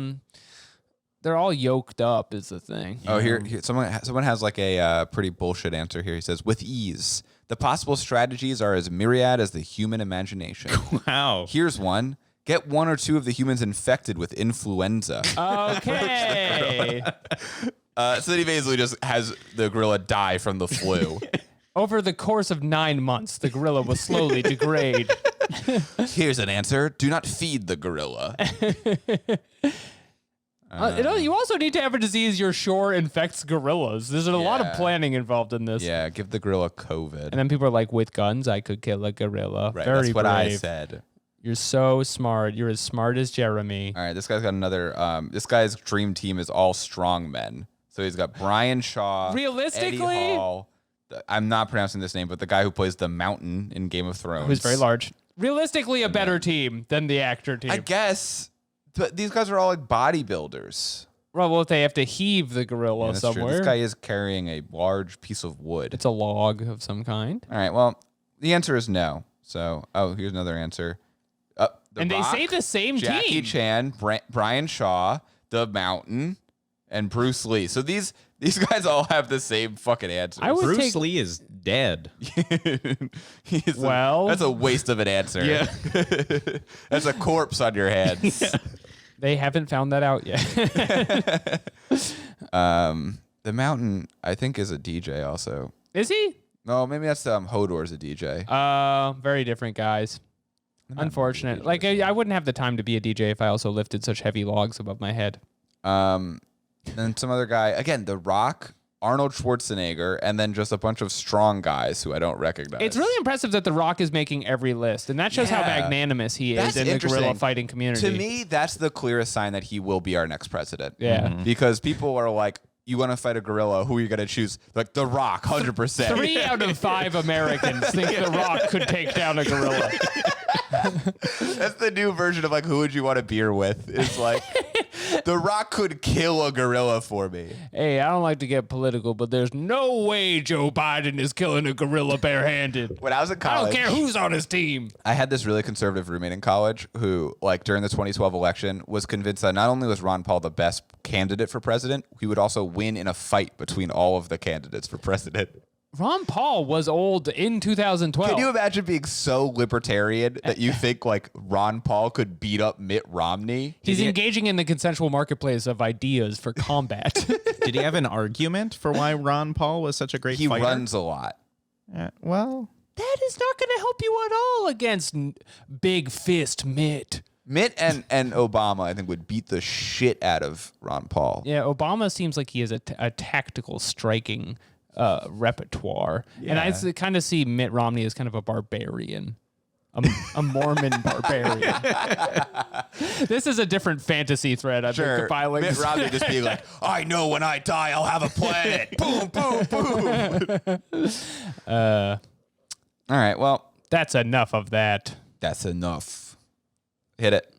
yoked up is the thing. Oh, here someone has like a pretty bullshit answer here. He says, with ease, the possible strategies are as myriad as the human imagination. Wow. Here's one. Get 1 or 2 of the humans infected with influenza. Okay. So then he basically just has the gorilla die from the flu. Over the course of 9 months, the gorilla will slowly degrade. Here's an answer. Do not feed the gorilla. You also need to have a disease you're sure infects gorillas. There's a lot of Yeah. planning involved in this. Yeah, give the gorilla COVID. And then people are like, with guns, I could kill a gorilla. Right, Very that's what brave. I said. You're so smart. You're as smart as Jeremy. All right, this guy's got another. This guy's dream team is all strong men. So he's got Brian Shaw, Realistically- Eddie Hall. I'm not pronouncing this name, but the guy who plays the Mountain in Game of Thrones, Who's very large. Realistically, a better team than the actor team. I guess. But these guys are all like bodybuilders. Well, if they have to heave the gorilla Yeah, that's true. somewhere, This guy is carrying a large piece of wood. it's a log of some kind. All right. Well, the answer is no. So, here's another answer. The And they Rock, say the same Jackie team. Chan, Brian Shaw, the Mountain, and Bruce Lee. So these guys all have the same fucking answer. I would Bruce take- Lee is dead. That's a waste of an answer. Yeah. That's a corpse on your hands. They haven't found that out yet. The Mountain, I think, is a DJ also. Is he? No, maybe that's Hodor's a DJ. Very different guys. Unfortunate. Like I wouldn't have the time to be a DJ if I also lifted such heavy logs above my head. Then some other guy, again, The Rock, Arnold Schwarzenegger, and then just a bunch of strong guys who I don't recognize. It's really impressive that The Rock is making every list, and that shows how Yeah. magnanimous he That's is in the gorilla interesting. fighting community. To me, that's the clearest sign that he will be our next president. Yeah. Because people are like, you want to fight a gorilla, who are you going to choose? Like, The Rock, 100%. 3 out of 5 Americans think The Rock could take down a gorilla. That's the new version of like, who would you want a beer with? It's like, The Rock could kill a gorilla for me. Hey, I don't like to get political, but there's no way Joe Biden is killing a gorilla barehanded. When I was in I college, don't care who's on his team. I had this really conservative roommate in college who, like, during the 2012 election, was convinced that not only was Ron Paul the best candidate for president, he would also win in a fight between all of the candidates for president. Ron Paul was old in 2012. Can you imagine being so libertarian that you think like Ron Paul could beat up Mitt Romney? He's engaging in the consensual marketplace of ideas for combat. Did he have an argument for why Ron Paul was such a great He fighter? runs a lot. Well, That is not going to help you at all against Big Fist Mitt. Mitt and Obama, I think, would beat the shit out of Ron Paul. Yeah, Obama seems like he has a tactical striking repertoire. And I kind of see Mitt Romney as kind of a barbarian. A Mormon barbarian. This is a different fantasy thread I've been compiling. Mitt Romney just being like, I know when I die, I'll have a planet. Boom, boom, boom. All right, well, That's enough of that. that's enough. Hit it.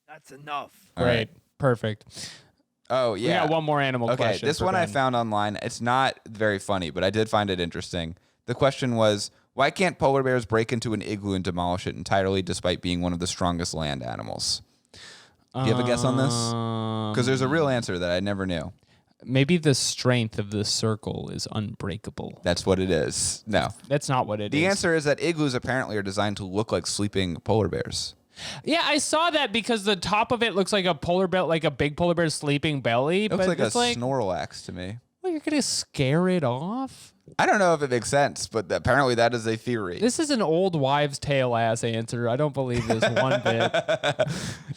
That's enough. All Great. right. Perfect. Oh, We yeah. got one more animal Okay, question. this for one I Ben. found online. It's not very funny, but I did find it interesting. The question was, why can't polar bears break into an igloo and demolish it entirely despite being one of the strongest land animals? Do you have a guess on this? Because there's a real answer that I never knew. Maybe the strength of the circle is unbreakable. That's what it is. No. That's not what it is. The answer is that igloos apparently are designed to look like sleeping polar bears. Yeah, I saw that because the top of it looks like a polar bear, like a big polar bear's sleeping belly. It looks but like it's a Snorlax to me. Well, you're going to scare it off? I don't know if it makes sense, but apparently that is a theory. This is an old wives' tale ass answer. I don't believe this one bit.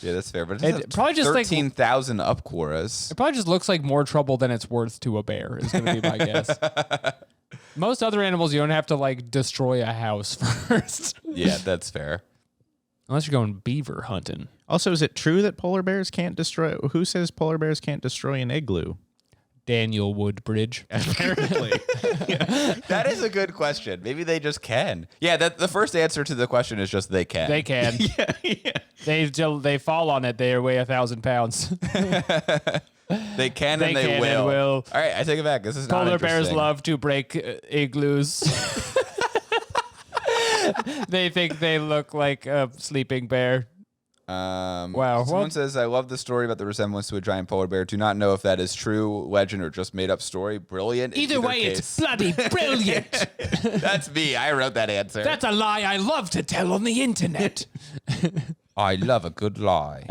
Yeah, that's fair. But It probably just 13,000 up Quoras. It probably just looks like more trouble than it's worth to a bear, is going to be my guess. Most other animals, you don't have to like destroy a house first. Yeah, that's fair. Unless you're going beaver hunting. Also, is it true that polar bears can't destroy? Who says polar bears can't destroy an igloo? Daniel Woodbridge. Apparently. That is a good question. Maybe they just can. Yeah, the first answer to the question is just they can. They can. They fall on it. They weigh 1,000 pounds. They can They and they can will. and will. All right, I take it back. This is not Polar bears interesting. love to break igloos. They think they look like a sleeping bear. Wow. Someone says, I love the story about the resemblance to a giant polar bear. Do not know if that is true, legend, or just made up story. Brilliant. in Either way, case. it's bloody brilliant. That's me. I wrote that answer. That's a lie I love to tell on the internet. I love a good lie.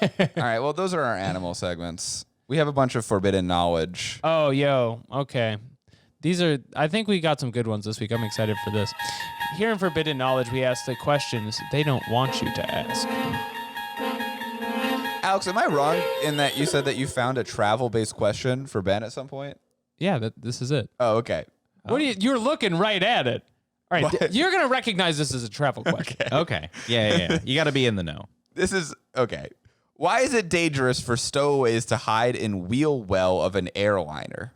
All right. Well, those are our animal segments. We have a bunch of forbidden knowledge. Oh, yo. Okay. I think we got some good ones this week. I'm excited for this. Here in Forbidden Knowledge, we ask the questions they don't want you to ask. Alex, am I wrong in that you said that you found a travel-based question for Ben at some point? Yeah, this is it. Oh, okay. What are you're looking right at it. All right, What? you're going to recognize this as a travel question. Okay. Yeah. You got to be in the know. This is okay. Why is it dangerous for stowaways to hide in wheel well of an airliner?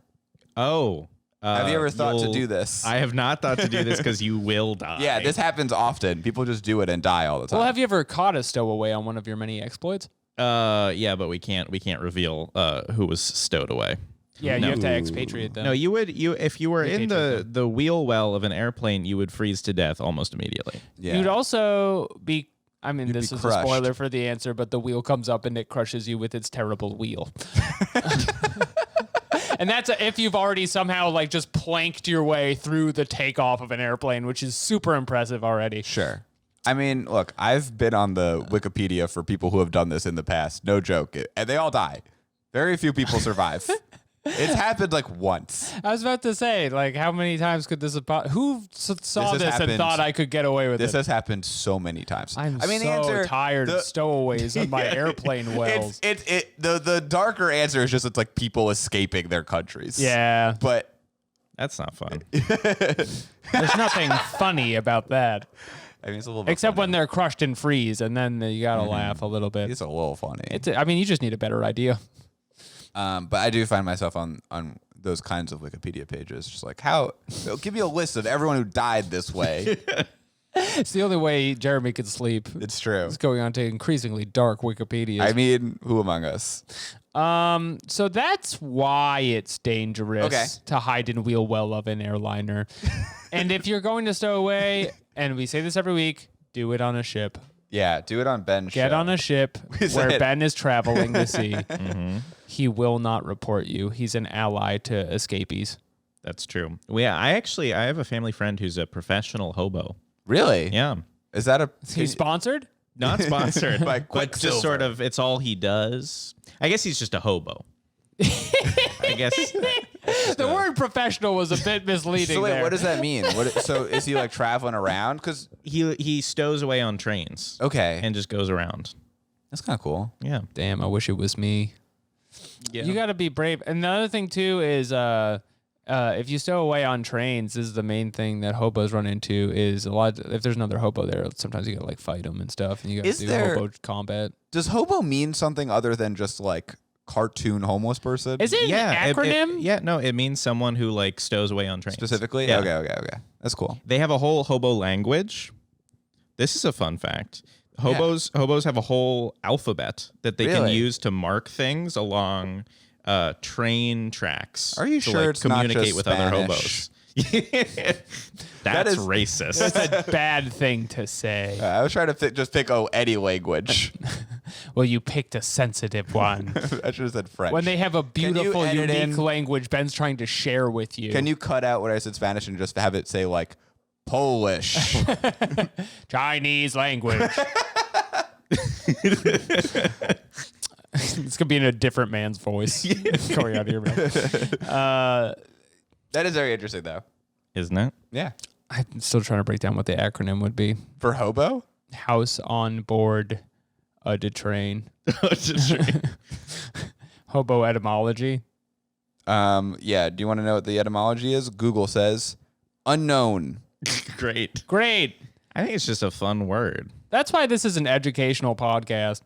Oh. Have you ever thought to do this? I have not thought to do this because you will die. Yeah, this happens often. People just do it and die all the time. Well, have you ever caught a stowaway on one of your many exploits? Yeah, but we can't reveal who was stowed away. Yeah, you have to expatriate them. No, if you were in Repatriate the wheel well of an airplane, you would freeze to death almost immediately. Yeah. You'd also be. I mean, this be is crushed. a spoiler for the answer, but the wheel comes up and it crushes you with its terrible wheel. And that's if you've already somehow like just planked your way through the takeoff of an airplane, which is super impressive already. Sure. I mean, look, I've been on the Wikipedia for people who have done this in the past. No joke. And they all die. Very few people survive. It's happened like once. I was about to say, like, how many times could this have... Who saw has this and happened- thought I could get away with This it? has happened so many times. I'm I mean, so the answer, tired of stowaways on my airplane wells. The darker answer is just it's like people escaping their countries. Yeah. But That's not fun. There's nothing funny about that. I mean, it's a little bit Except funny. when they're crushed and freeze, and then you gotta laugh a little bit. It's a little funny. I mean, you just need a better idea. But I do find myself on those kinds of Wikipedia pages, just like they'll give you a list of everyone who died this way. It's the only way Jeremy could sleep. It's true. It's going on to increasingly dark Wikipedia. I mean, who among us? So that's why it's dangerous Okay. to hide in wheel well of an airliner. And if you're going to stow away, and we say this every week, do it on a ship. Yeah, do it on Ben's Get show. on a ship We where said- Ben is traveling the sea. He will not report you. He's an ally to escapees. That's true. Well, yeah, I have a family friend who's a professional hobo. Really? Yeah. Is that a... He's sponsored? Not sponsored, By but Quicksilver. just sort of, it's all he does. I guess he's just a hobo. I guess. The word professional was a bit misleading So wait, there. what does that mean? So is he like traveling around? Because He stows away on trains. okay, And just goes around. that's kind of cool. Yeah. Damn, I wish it was me. Yeah. You got to be brave. And the other thing too is if you stow away on trains, this is the main thing that hobos run into is if there's another hobo there, sometimes you got to like fight them and stuff, and you got Is to do there- hobo combat. Does hobo mean something other than just like cartoon homeless person? Is it an acronym? No, it means someone who like stows away on trains. specifically? Yeah. Okay. That's cool. They have a whole hobo language. This is a fun fact. Hobos have a whole alphabet that they can Really? use to mark things along train tracks. Are you to, sure like, it's not communicate just with other Spanish? hobos? That's is- racist. That's a bad thing to say. I was trying to just pick any language. Well, you picked a sensitive one. I should have said French. When they have a beautiful, edit unique in- language Ben's trying to share with you. Can you cut out what I said Spanish and just have it say like Polish? Chinese language. It's gonna be in a different man's voice going out of your mouth. That is very interesting, though. Isn't it? Yeah. I'm still trying to break down what the acronym would be. For hobo? House on board de train. Hobo etymology. Yeah. Do you want to know what the etymology is? Google says unknown. Great. I think it's just a fun word. That's why this is an educational podcast.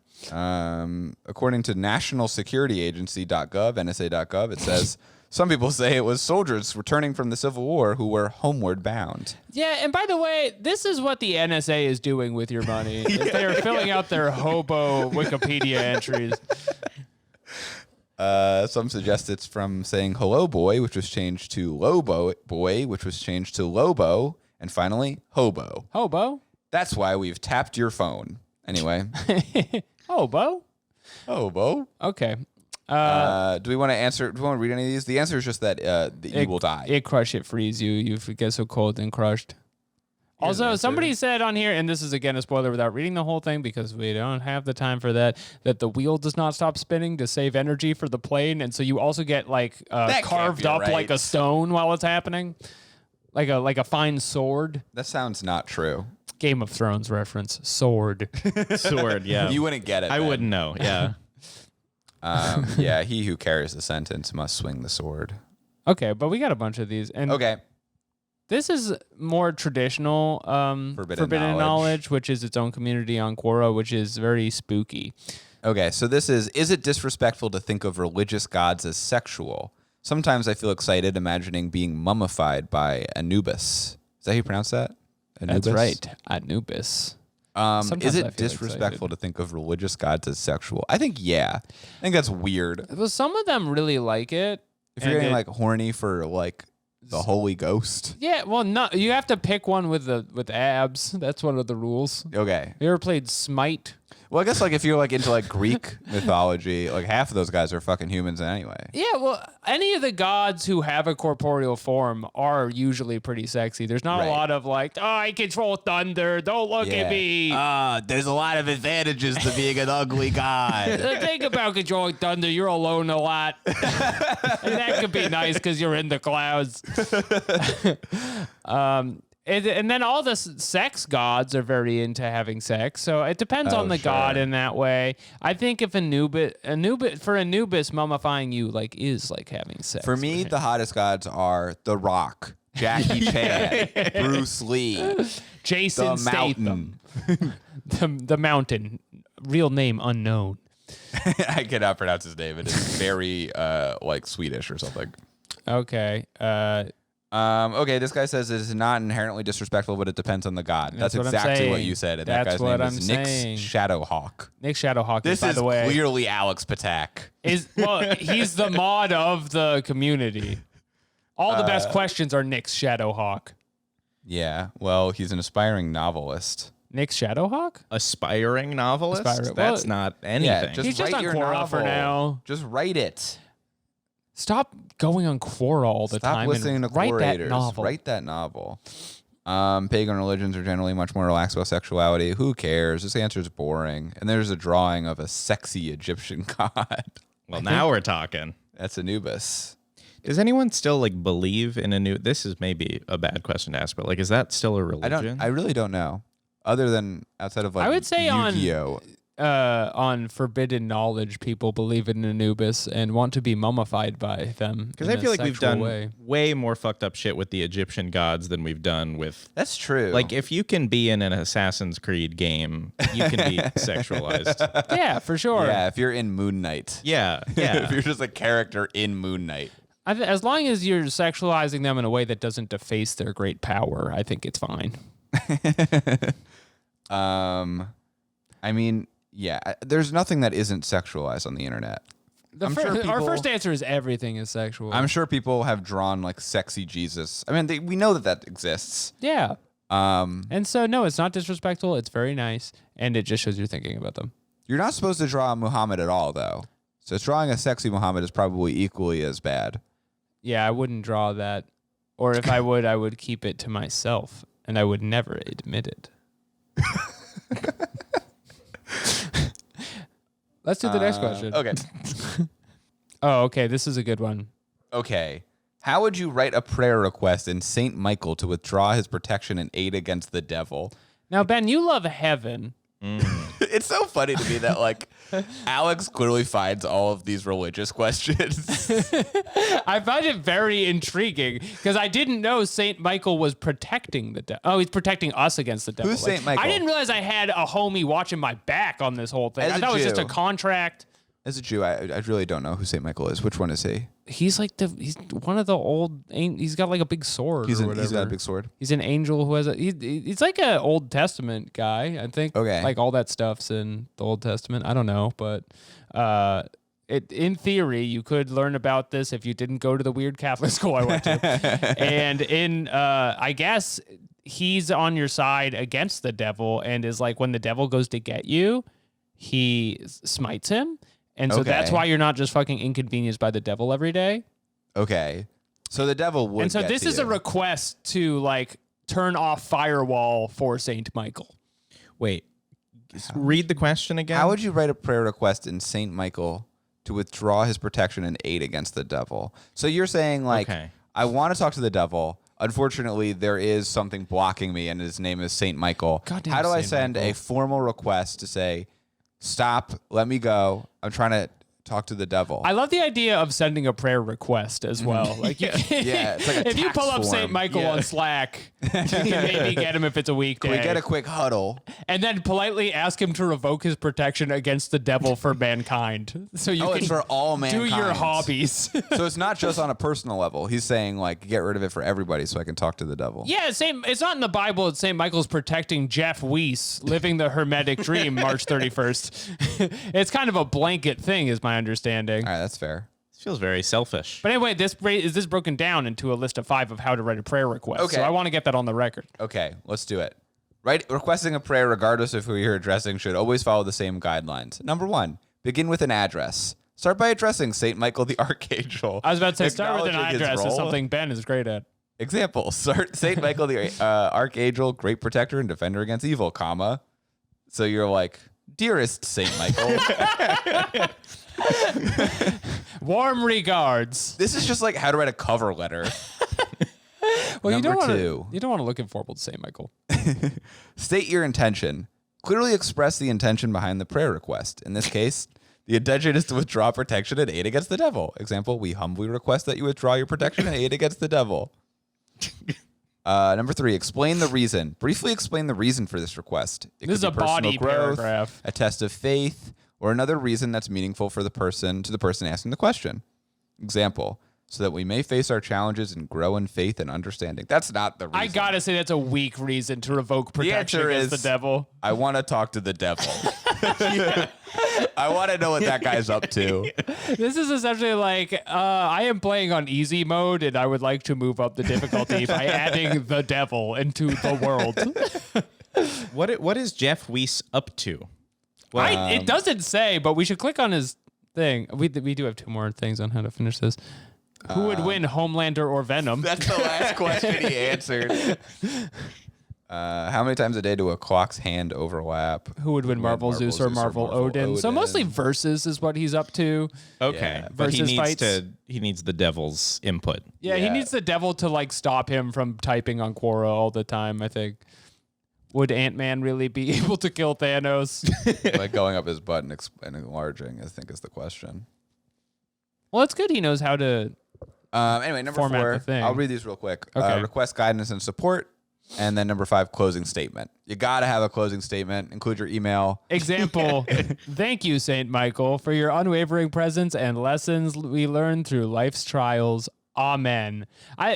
According to nationalsecurity.agency.gov, NSA.gov, it says some people say it was soldiers returning from the Civil War who were homeward bound. Yeah, and by the way, this is what the NSA is doing with your money. They're filling out their hobo Wikipedia entries. Some suggest it's from saying hello boy, which was changed to lobo boy, which was changed to lobo, and finally hobo. Hobo? That's why we've tapped your phone. Anyway. Hobo? Hobo. Okay. Do we want to answer? Do we want to read any of these? The answer is just that you will die. It crush it freeze you. You get so cold and crushed. Also, somebody said on here, and this is again a spoiler without reading the whole thing because we don't have the time for that the wheel does not stop spinning to save energy for the plane, and so you also get like carved up like a stone while it's happening, like a fine sword. That sounds not true. Game of Thrones reference. Sword. Sword, yeah. You wouldn't get it. I wouldn't know, yeah. Yeah, he who carries the sentence must swing the sword. Okay, but we got a bunch of these. And okay. This is more traditional forbidden knowledge, which is its own community on Quora, which is very spooky. Okay, so this is it disrespectful to think of religious gods as sexual? Sometimes I feel excited imagining being mummified by Anubis. Is that how you pronounce that? Anubis? That's right, Anubis. Is it disrespectful to think of religious gods as sexual? I think, yeah. I think that's weird. Well, some of them really like it. If you're getting like horny for like the Holy Ghost. Yeah, well, no, you have to pick one with abs. That's one of the rules. Okay. You ever played Smite? Well, I guess like if you're like into like Greek mythology, like half of those guys are fucking humans anyway. Yeah, well, any of the gods who have a corporeal form are usually pretty sexy. There's not a lot of like, oh, I control thunder. Don't look at me. There's a lot of advantages to being an ugly god. Think about controlling thunder. You're alone a lot. And that could be nice because you're in the clouds. And then all the sex gods are very into having sex, so it depends on the god in that way. I think if Anubis, mummifying you like is like having sex. For me, the hottest gods are The Rock, Jackie Chan, Bruce Lee, Jason Statham, the Mountain, real name unknown. I cannot pronounce his name. It is very like Swedish or something. Okay. Okay, this guy says it is not inherently disrespectful, but it depends on the god. That's what exactly what you said. And that guy's name is Nick Shadowhawk. Nick Shadowhawk, this by the way. This is clearly Alex Ptak. He's the mod of the community. All the best questions are Nick's Shadowhawk. Yeah, well, he's an aspiring novelist. Nick Shadowhawk? Aspiring novelist? That's not anything. Yeah, he's just on Quora for now. Just write it. Stop going on Quora all the time. Stop listening to write that Quorators. novel. Write that novel. Pagan religions are generally much more relaxed about sexuality. Who cares? This answer is boring. And there's a drawing of a sexy Egyptian god. Well, now we're talking. That's Anubis. Does anyone still like believe in Anubis? This is maybe a bad question to ask, but like, is that still a religion? I really don't know. Other than outside of like I would say Yu-Gi-Oh. On forbidden knowledge, people believe in Anubis and want to be mummified by them. Because I feel like we've done way more fucked up shit with the Egyptian gods than we've done with. That's true. Like, if you can be in an Assassin's Creed game, you can be sexualized. Yeah, for sure. Yeah, if you're in Moon Knight. Yeah. If you're just a character in Moon Knight. As long as you're sexualizing them in a way that doesn't deface their great power, I think it's fine. I mean, yeah, there's nothing that isn't sexualized on the internet. Our first answer is everything is sexual. I'm sure people have drawn like sexy Jesus. I mean, we know that exists. Yeah. And so, no, it's not disrespectful. It's very nice. And it just shows you're thinking about them. You're not supposed to draw Muhammad at all, though. So drawing a sexy Muhammad is probably equally as bad. Yeah, I wouldn't draw that. Or if I would keep it to myself, and I would never admit it. Let's do the next question. Okay. Oh, okay. This is a good one. Okay. How would you write a prayer request in St. Michael to withdraw his protection and aid against the devil? Now, Ben, you love heaven. It's so funny to me that, like, Alex clearly finds all of these religious questions. I find it very intriguing because I didn't know St. Michael was protecting the devil. Oh, he's protecting us against the devil. Who's St. Michael? I didn't realize I had a homie watching my back on this whole thing. As I a thought it was just a Jew. contract. As a Jew, I really don't know who St. Michael is. Which one is he? He's like he's one of the old. He's got like a big sword. He's or whatever. got a big sword. He's an angel who has a. He's like an Old Testament guy, I think. Okay. Like all that stuff's in the Old Testament. I don't know, but in theory, you could learn about this if you didn't go to the weird Catholic school I went to. And I guess he's on your side against the devil, and is like when the devil goes to get you, he smites him. And so that's why you're not just fucking inconvenienced by the devil every day. Okay. So the devil would. And so get this to is you. a request to like turn off firewall for Saint Michael. Wait, read the question again. How would you write a prayer request in St. Michael to withdraw his protection and aid against the devil? So you're saying, like, I want to talk to the devil. Unfortunately, there is something blocking me, and his name is St. Michael. Goddamn How do I Saint send Michael. a formal request to say, stop, let me go. I'm trying to talk to the devil. I love the idea of sending a prayer request as well. Like, you Yeah, it's like a if you tax pull up form. Saint Michael on Slack, you can maybe get him if it's a weekday. Can we get a quick huddle? And then politely ask him to revoke his protection against the devil for mankind. So you can It's for all do mankind. your hobbies. So it's not just on a personal level. He's saying, like, get rid of it for everybody so I can talk to the devil. Yeah, it's not in the Bible. It's St. Michael's protecting Jeff Weiss, living the Hermetic dream, March 31st. It's kind of a blanket thing, is my understanding. All right, that's fair. This feels very selfish. But anyway, this is broken down into a list of 5 of how to write a prayer request. Okay. So I want to get that on the record. Okay, let's do it. Requesting a prayer, regardless of who you're addressing, should always follow the same guidelines. Number 1, begin with an address. Start by addressing St. Michael the Archangel. I was about to say, start with an Acknowledging his address is role. something Ben is great at. Example, St. Michael the Archangel, great protector and defender against evil, comma. So you're like, dearest St. Michael. Warm regards. This is just like how to write a cover letter. Well, Number you don't want to look informal to St. Michael. State your intention. Clearly express the intention behind the prayer request. In this case, the intention is to withdraw protection and aid against the devil. Example, we humbly request that you withdraw your protection and aid against the devil. Number 3, explain the reason. Briefly explain the reason for this request. It This is could a be personal body growth, paragraph. a test of faith, or another reason that's meaningful for the person asking the question. Example, so that we may face our challenges and grow in faith and understanding. That's not the reason. I gotta say that's a weak reason to revoke protection answer against is- the devil. I want to talk to the devil. I want to know what that guy's up to. This is essentially like I am playing on easy mode, and I would like to move up the difficulty by adding the devil into the world. What is Jeff Weiss up to? It doesn't say, but we should click on his thing. We do have 2 more things on how to finish this. Who would win, Homelander or Venom? That's the last question he answered. How many times a day do a clock's hand overlap? Who would win, Marvel Zeus or Marvel Odin? So mostly versus is what he's up to. Okay, Yeah. but Versus fights. he needs the devil's input. Yeah, he Yeah. needs the devil to like stop him from typing on Quora all the time, I think. Would Ant-Man really be able to kill Thanos? Like going up his butt and enlarging, I think is the question. Well, it's good he knows how to. Anyway, number Format 4. the thing. I'll read these real quick. Okay. Request guidance and support. And then number 5, closing statement. You got to have a closing statement. Include your email. Example, thank you, St. Michael, for your unwavering presence and lessons we learned through life's trials. Amen.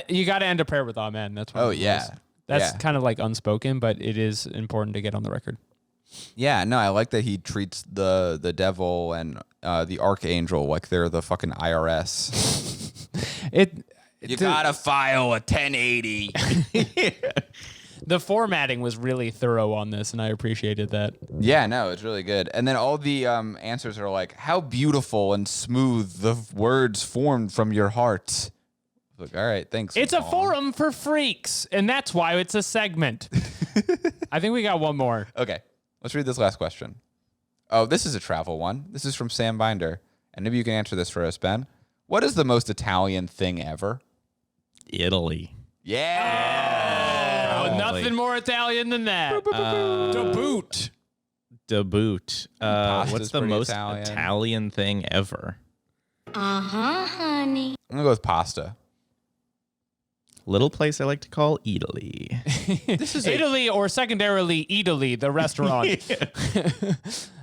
You got to end a prayer with amen. That's what Oh, yeah. That's Yeah. kind of like unspoken, but it is important to get on the record. Yeah, no, I like that he treats the devil and the archangel like they're the fucking IRS. You gotta file a 1080. The formatting was really thorough on this, and I appreciated that. Yeah, no, it's really good. And then all the answers are like, how beautiful and smooth the words formed from your heart. Like, all right, thanks. It's a Mom. forum for freaks, and that's why it's a segment. I think we got one more. Okay, let's read this last question. Oh, this is a travel one. This is from Sam Binder. And maybe you can answer this for us, Ben. What is the most Italian thing ever? Italy. Yeah. Oh, nothing more Italian than that. To boot. To boot. Pasta's What's the pretty most Italian. Italian thing ever? Honey. I'm going to go with pasta. Little place I like to call Italy. This is Italy, or secondarily, Italy, the restaurant.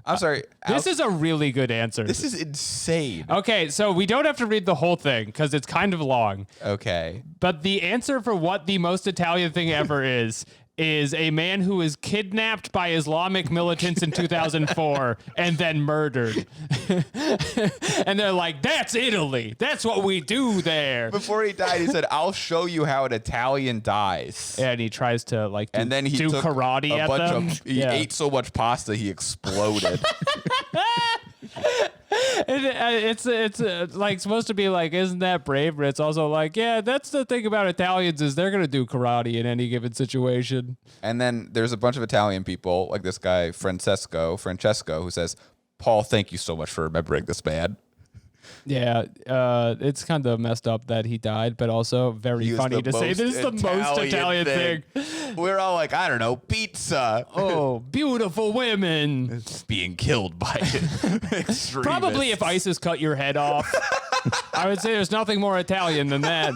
I'm sorry. This is a really good answer. This is insane. Okay, so we don't have to read the whole thing because it's kind of long. Okay. But the answer for what the most Italian thing ever is a man who was kidnapped by Islamic militants in 2004 and then murdered. And they're like, that's Italy. That's what we do there. Before he died, he said, I'll show you how an Italian dies. And he tries to like do, And then he do took karate a at bunch them. of, he ate so much pasta, he exploded. It's like supposed to be like, isn't that brave? But it's also like, yeah, that's the thing about Italians is they're gonna do karate in any given situation. And then there's a bunch of Italian people, like this guy, Francesco, who says, Paul, thank you so much for remembering this man. Yeah, it's kind of messed up that he died, but also very He was funny the to say most this is the most Italian thing. We're all like, I don't know, pizza. Oh, beautiful women. Being killed by extremists. Probably if ISIS cut your head off, I would say there's nothing more Italian than that.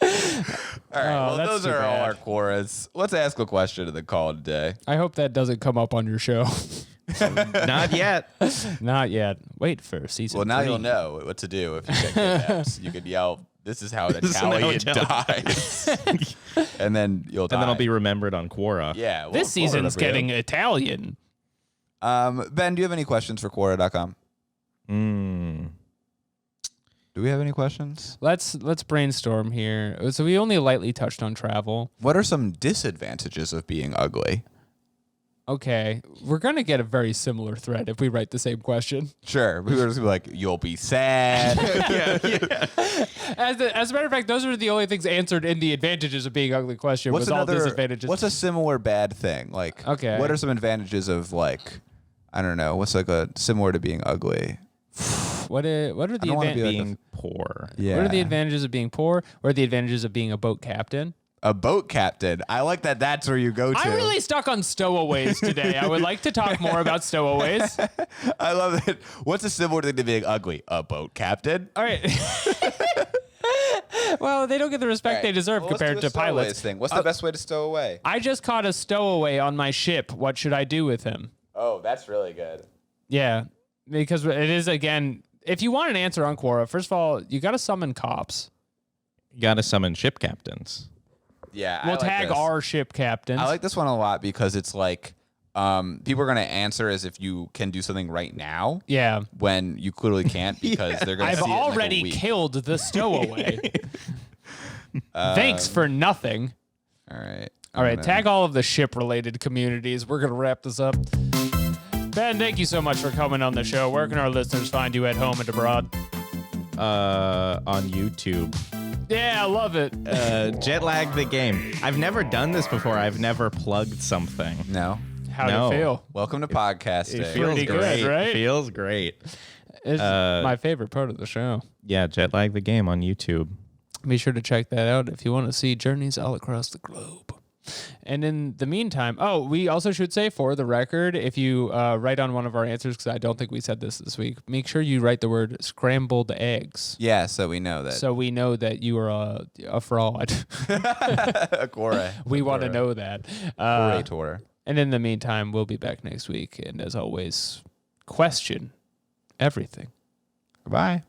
All right, well, that's those too are all bad. our Quoras. Let's ask a question and then call it a day. I hope that doesn't come up on your show. Not yet. Not yet. Wait for season Well, now 3. you'll know what to do if you get kidnapped. You could yell, this is how an This is how Italian Italian dies. And then you'll die. And then I'll be remembered on Quora. Yeah. Well, This Quora season's for you. getting Italian. Ben, do you have any questions for Quora.com? Do we have any questions? Let's brainstorm here. So we only lightly touched on travel. What are some disadvantages of being ugly? Okay, we're gonna get a very similar thread if we write the same question. Sure. We were just gonna be like, you'll be sad. As a matter of fact, those were the only things answered in the advantages of being ugly question. Was all disadvantages. What's a similar bad thing? Like, Okay. what are some advantages of like, I don't know, what's like a similar to being ugly? what are the don't wanna be like Being poor. Yeah. What are the advantages of being poor? What are the advantages of being a boat captain? A boat captain. I like that. That's where you go to. I'm really stuck on stowaways today. I would like to talk more about stowaways. I love it. What's a similar thing to being ugly? A boat captain. All right. Well, they don't get the respect they deserve Well, let's compared do a to pilots. stowaways thing. What's the best way to stow away? I just caught a stowaway on my ship. What should I do with him? Oh, that's really good. Yeah, because it is, again, if you want an answer on Quora, first of all, you got to summon cops. You got to summon ship captains. Yeah, We'll I like tag this. our ship captains. I like this one a lot because it's like people are going to answer as if you can do something right now Yeah. when you clearly can't because they're going to I've see it in like a already week. killed the stowaway. Thanks for nothing. All right. All right, tag all of the ship-related communities. We're going to wrap this up. Ben, thank you so much for coming on the show. Where can our listeners find you at home and abroad? On YouTube. Yeah, I love it. Jet lag the game. I've never done this before. I've never plugged something. No. How'd No. it feel? Welcome to podcast It day. feels Pretty good, great. right? Feels great. It's my favorite part of the show. Yeah, jet lag the game on YouTube. Be sure to check that out if you want to see journeys all across the globe. And in the meantime, we also should say, for the record, if you write on one of our answers, because I don't think we said this week, make sure you write the word scrambled eggs. Yeah, so we know that. So we know that you are a fraud. a Quora. We want to know that. Orator. And in the meantime, we'll be back next week. And as always, question everything. Bye.